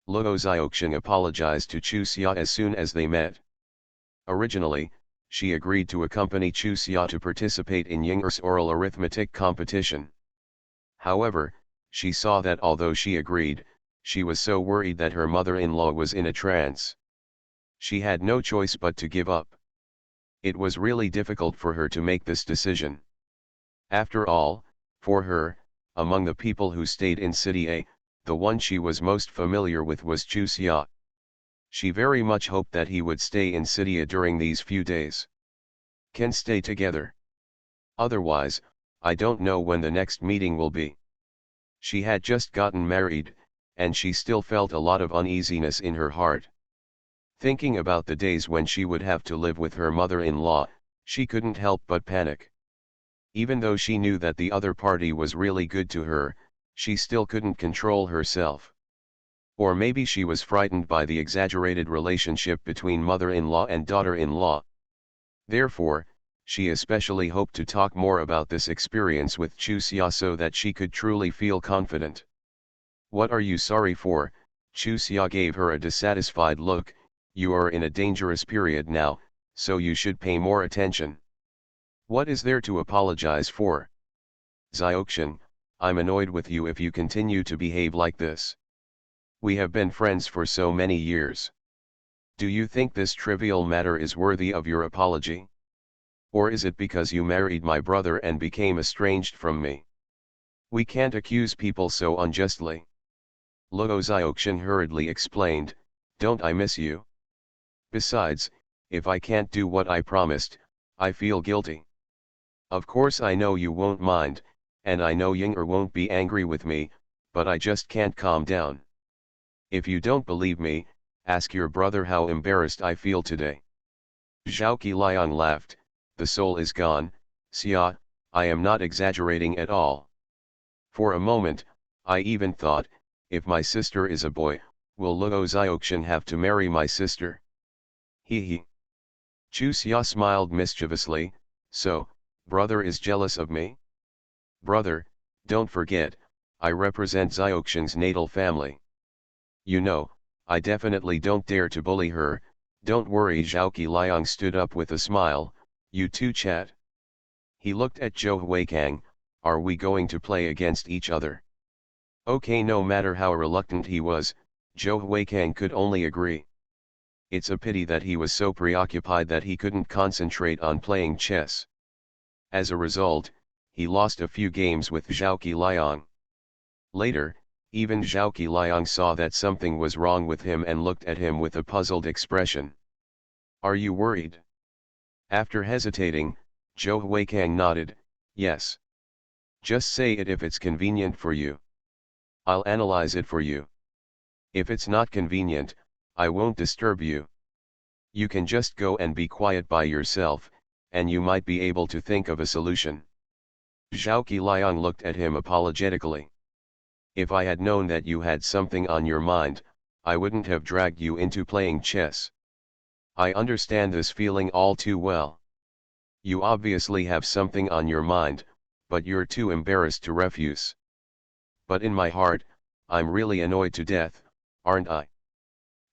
Luo Xiaoqing apologized to Chu Xia as soon as they met. Originally, she agreed to accompany Chu Xia to participate in Ying'er's oral arithmetic competition. However, she saw that although she agreed, she was so worried that her mother-in-law was in a trance. She had no choice but to give up. It was really difficult for her to make this decision. After all, for her, Among the people who stayed in City A, the one she was most familiar with was Josei. She very much hoped that he would stay in City A during these few days. Can stay together. Otherwise, I don't know when the next meeting will be. She had just gotten married, and she still felt a lot of uneasiness in her heart. Thinking about the days when she would have to live with her mother-in-law, she couldn't help but panic. Even though she knew that the other party was really good to her, she still couldn't control herself. Or maybe she was frightened by the exaggerated relationship between mother-in-law and daughter-in-law. Therefore, she especially hoped to talk more about this experience with Josei so that she could truly feel confident. "What are you sorry for?" Josei gave her a dissatisfied look. "You are in a dangerous period now, so you should pay more attention. What is there to apologize for? Ziokshin, I'm annoyed with you if you continue to behave like this. We have been friends for so many years. Do you think this trivial matter is worthy of your apology? Or is it because you married my brother and became estranged from me? We can't accuse people so unjustly." Luo Ziokshin hurriedly explained, "Don't I miss you? Besides, if I can't do what I promised, I feel guilty. Of course I know you won't mind, and I know Yinger won't be angry with me, but I just can't calm down. If you don't believe me, ask your brother how embarrassed I feel today." Zhao Qiliang laughed. "The soul is gone, Xia, I am not exaggerating at all. For a moment, I even thought, if my sister is a boy, will Luo Ziokshin have to marry my sister? He he." Josei smiled mischievously. "So, brother is jealous of me? Brother, don't forget, I represent Ziokshin's natal family. You know, I definitely don't dare to bully her." "Don't worry." Zhao Qiliang stood up with a smile. "You two chat." He looked at Zhou Huikang. "Are we going to play against each other?" Okay. No matter how reluctant he was, Zhou Huikang could only agree. It's a pity that he was so preoccupied that he couldn't concentrate on playing chess. As a result, he lost a few games with Zhao Qiliang. Later, even Zhao Qiliang saw that something was wrong with him and looked at him with a puzzled expression. "Are you worried?" After hesitating, Zhou Huikang nodded, "Yes. Just say it if it's convenient for you. I'll analyze it for you. If it's not convenient, I won't disturb you. You can just go and be quiet by yourself, and you might be able to think of a solution." Zhao Qiliang looked at him apologetically. "If I had known that you had something on your mind, I wouldn't have dragged you into playing chess. I understand this feeling all too well. You obviously have something on your mind, but you're too embarrassed to refuse. But in my heart, I'm really annoyed to death, aren't I?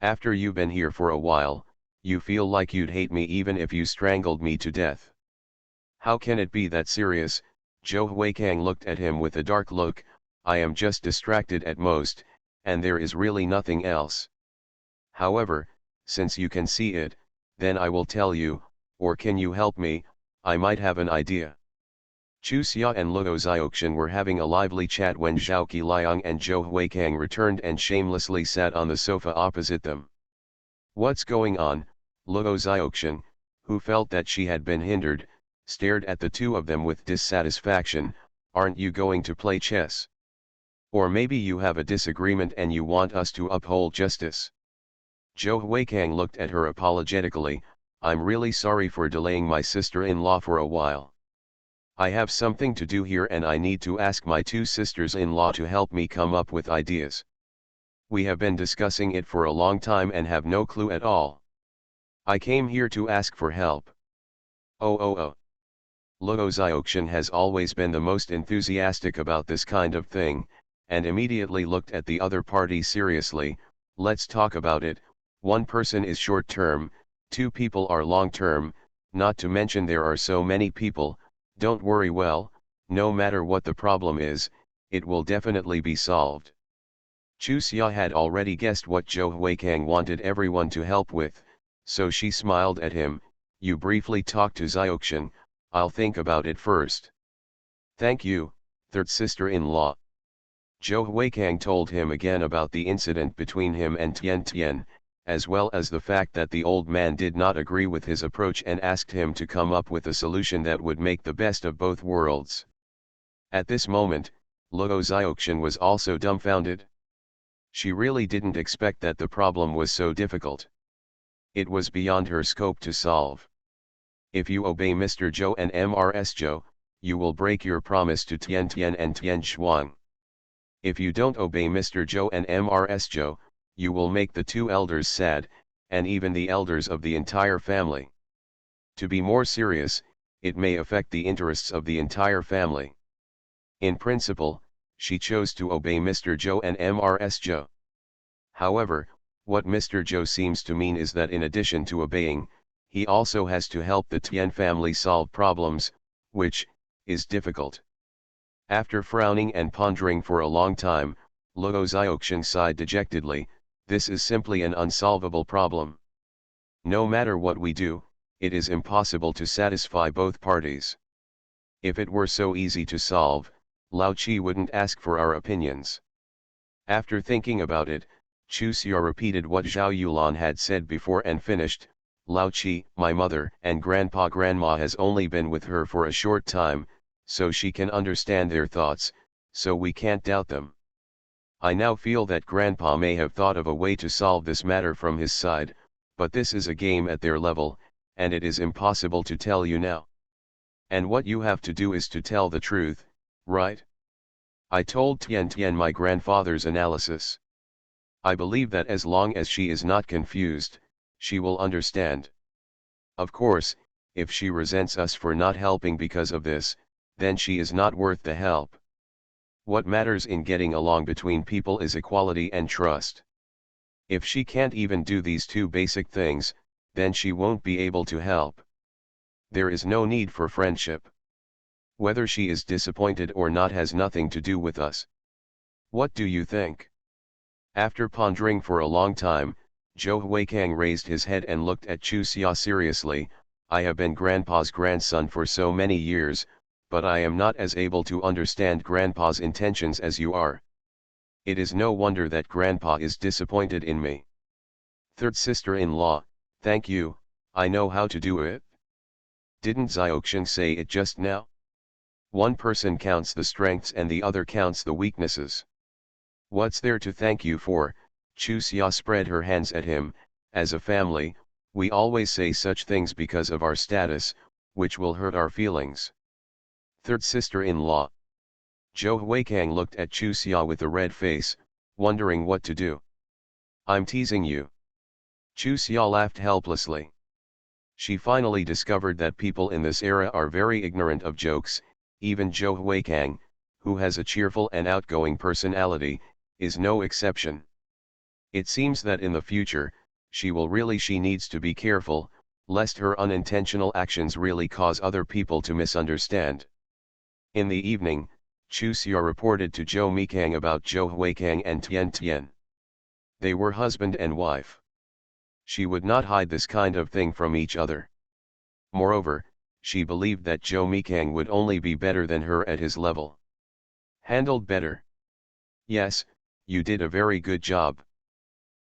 After you've been here for a while, you feel like you'd hate me even if you strangled me to death. How can it be that serious?" Zhou Huikang looked at him with a dark look. "I am just distracted at most, and there is really nothing else. However, since you can see it, then I will tell you, or can you help me? I might have an idea." Josei and Luo Ziokshin were having a lively chat when Zhao Qiliang and Zhou Huikang returned and shamelessly sat on the sofa opposite them. "What's going on?" Luo Ziokshin, who felt that she had been hindered, stared at the two of them with dissatisfaction. "Aren't you going to play chess? Or maybe you have a disagreement and you want us to uphold justice?" Zhou Huikang looked at her apologetically. "I'm really sorry for delaying my sister-in-law for a while. I have something to do here and I need to ask my two sisters-in-law to help me come up with ideas. We have been discussing it for a long time and have no clue at all. I came here to ask for help." Oh. Luo Ziokshin has always been the most enthusiastic about this kind of thing, and immediately looked at the other party seriously. "Let's talk about it. One person is short-term, two people are long-term, not to mention there are so many people. Don't worry, well, no matter what the problem is, it will definitely be solved." Josei had already guessed what Zhou Huikang wanted everyone to help with, so she smiled at him. "You briefly talk to Ziokshin, I'll think about it first." Thank you, Third sister-in-law. Zhou Huikang told him again about the incident between him and Tian Tian, as well as the fact that the old man did not agree with his approach and asked him to come up with a solution that would make the best of both worlds. At this moment, Luo Xiaoxian was also dumbfounded. She really didn't expect that the problem was so difficult. It was beyond her scope to solve. If you obey Mr. Zhou and Mrs. Zhou, you will break your promise to Tian Tian and Tian Shuang. If you don't obey Mr. Zhou and Mrs. Zhou, you will make the two elders sad, and even the elders of the entire family. To be more serious, it may affect the interests of the entire family. In principle, she chose to obey Mr. Zhou and Mrs. Zhou. However, what Mr. Zhou seems to mean is that in addition to obeying, he also has to help the Tian family solve problems, which is difficult. After frowning and pondering for a long time, Luo Xiaoxian sighed dejectedly. This is simply an unsolvable problem. No matter what we do, it is impossible to satisfy both parties. If it were so easy to solve, Lao Qi wouldn't ask for our opinions. After thinking about it, Chu Xia repeated what Zhao Yulan had said before and finished. Lao Qi, my mother and grandpa-grandma has only been with her for a short time, so she can understand their thoughts, so we can't doubt them. I now feel that grandpa may have thought of a way to solve this matter from his side, but this is a game at their level, and it is impossible to tell you now. And what you have to do is to tell the truth, right? I told Tian Tian my grandfather's analysis. I believe that as long as she is not confused, she will understand. Of course, if she resents us for not helping because of this, then she is not worth the help. What matters in getting along between people is equality and trust. If she can't even do these two basic things, then she won't be able to help. There is no need for friendship. Whether she is disappointed or not has nothing to do with us. What do you think? After pondering for a long time, Zhou Huikang raised his head and looked at Chu Xia seriously. I have been Grandpa's grandson for so many years, but I am not as able to understand Grandpa's intentions as you are. It is no wonder that Grandpa is disappointed in me. Third sister-in-law, thank you, I know how to do it. Didn't Xiaoxian say it just now? One person counts the strengths and the other counts the weaknesses. What's there to thank you for? Chu Xia spread her hands at him. As a family, we always say such things because of our status, which will hurt our feelings. Third sister-in-law. Zhou Huikang looked at Chu Xia with a red face, wondering what to do. I'm teasing you. Chu Xia laughed helplessly. She finally discovered that people in this era are very ignorant of jokes. Even Zhou Huikang, who has a cheerful and outgoing personality, is no exception. It seems that in the future, she needs to be careful, lest her unintentional actions really cause other people to misunderstand. In the evening, Chu Xia reported to Zhou Mikang about Zhou Huikang and Tian Tian. They were husband and wife. She would not hide this kind of thing from each other. Moreover, she believed that Zhou Mikang would only be better than her at his level. Handled better. Yes, you did a very good job.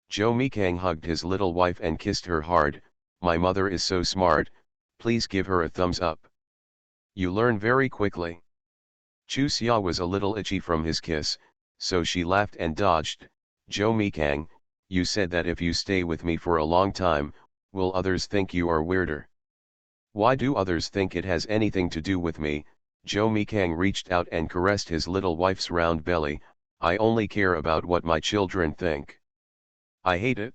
Zhou Mikang hugged his little wife and kissed her hard. My mother is so smart, please give her a thumbs up. You learn very quickly. Chu Xia was a little itchy from his kiss, so she laughed and dodged. Zhou Mikang, you said that if you stay with me for a long time, will others think you are weirder? Why do others think it has anything to do with me? Zhou Mikang reached out and caressed his little wife's round belly. I only care about what my children think. I hate it.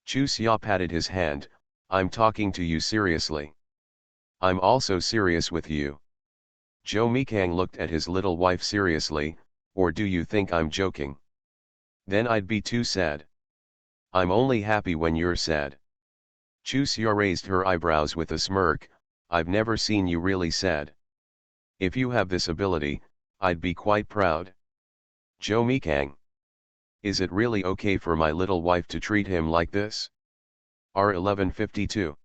Chu Xia patted his hand. I'm talking to you seriously. I'm also serious with you. Zhou Mikang looked at his little wife seriously. Or do you think I'm joking? Then I'd be too sad. I'm only happy when you're sad. Chu Xia raised her eyebrows with a smirk. I've never seen you really sad. If you have this ability, I'd be quite proud. Zhou Mikang. Is it really okay for my little wife to treat him like this? R1152.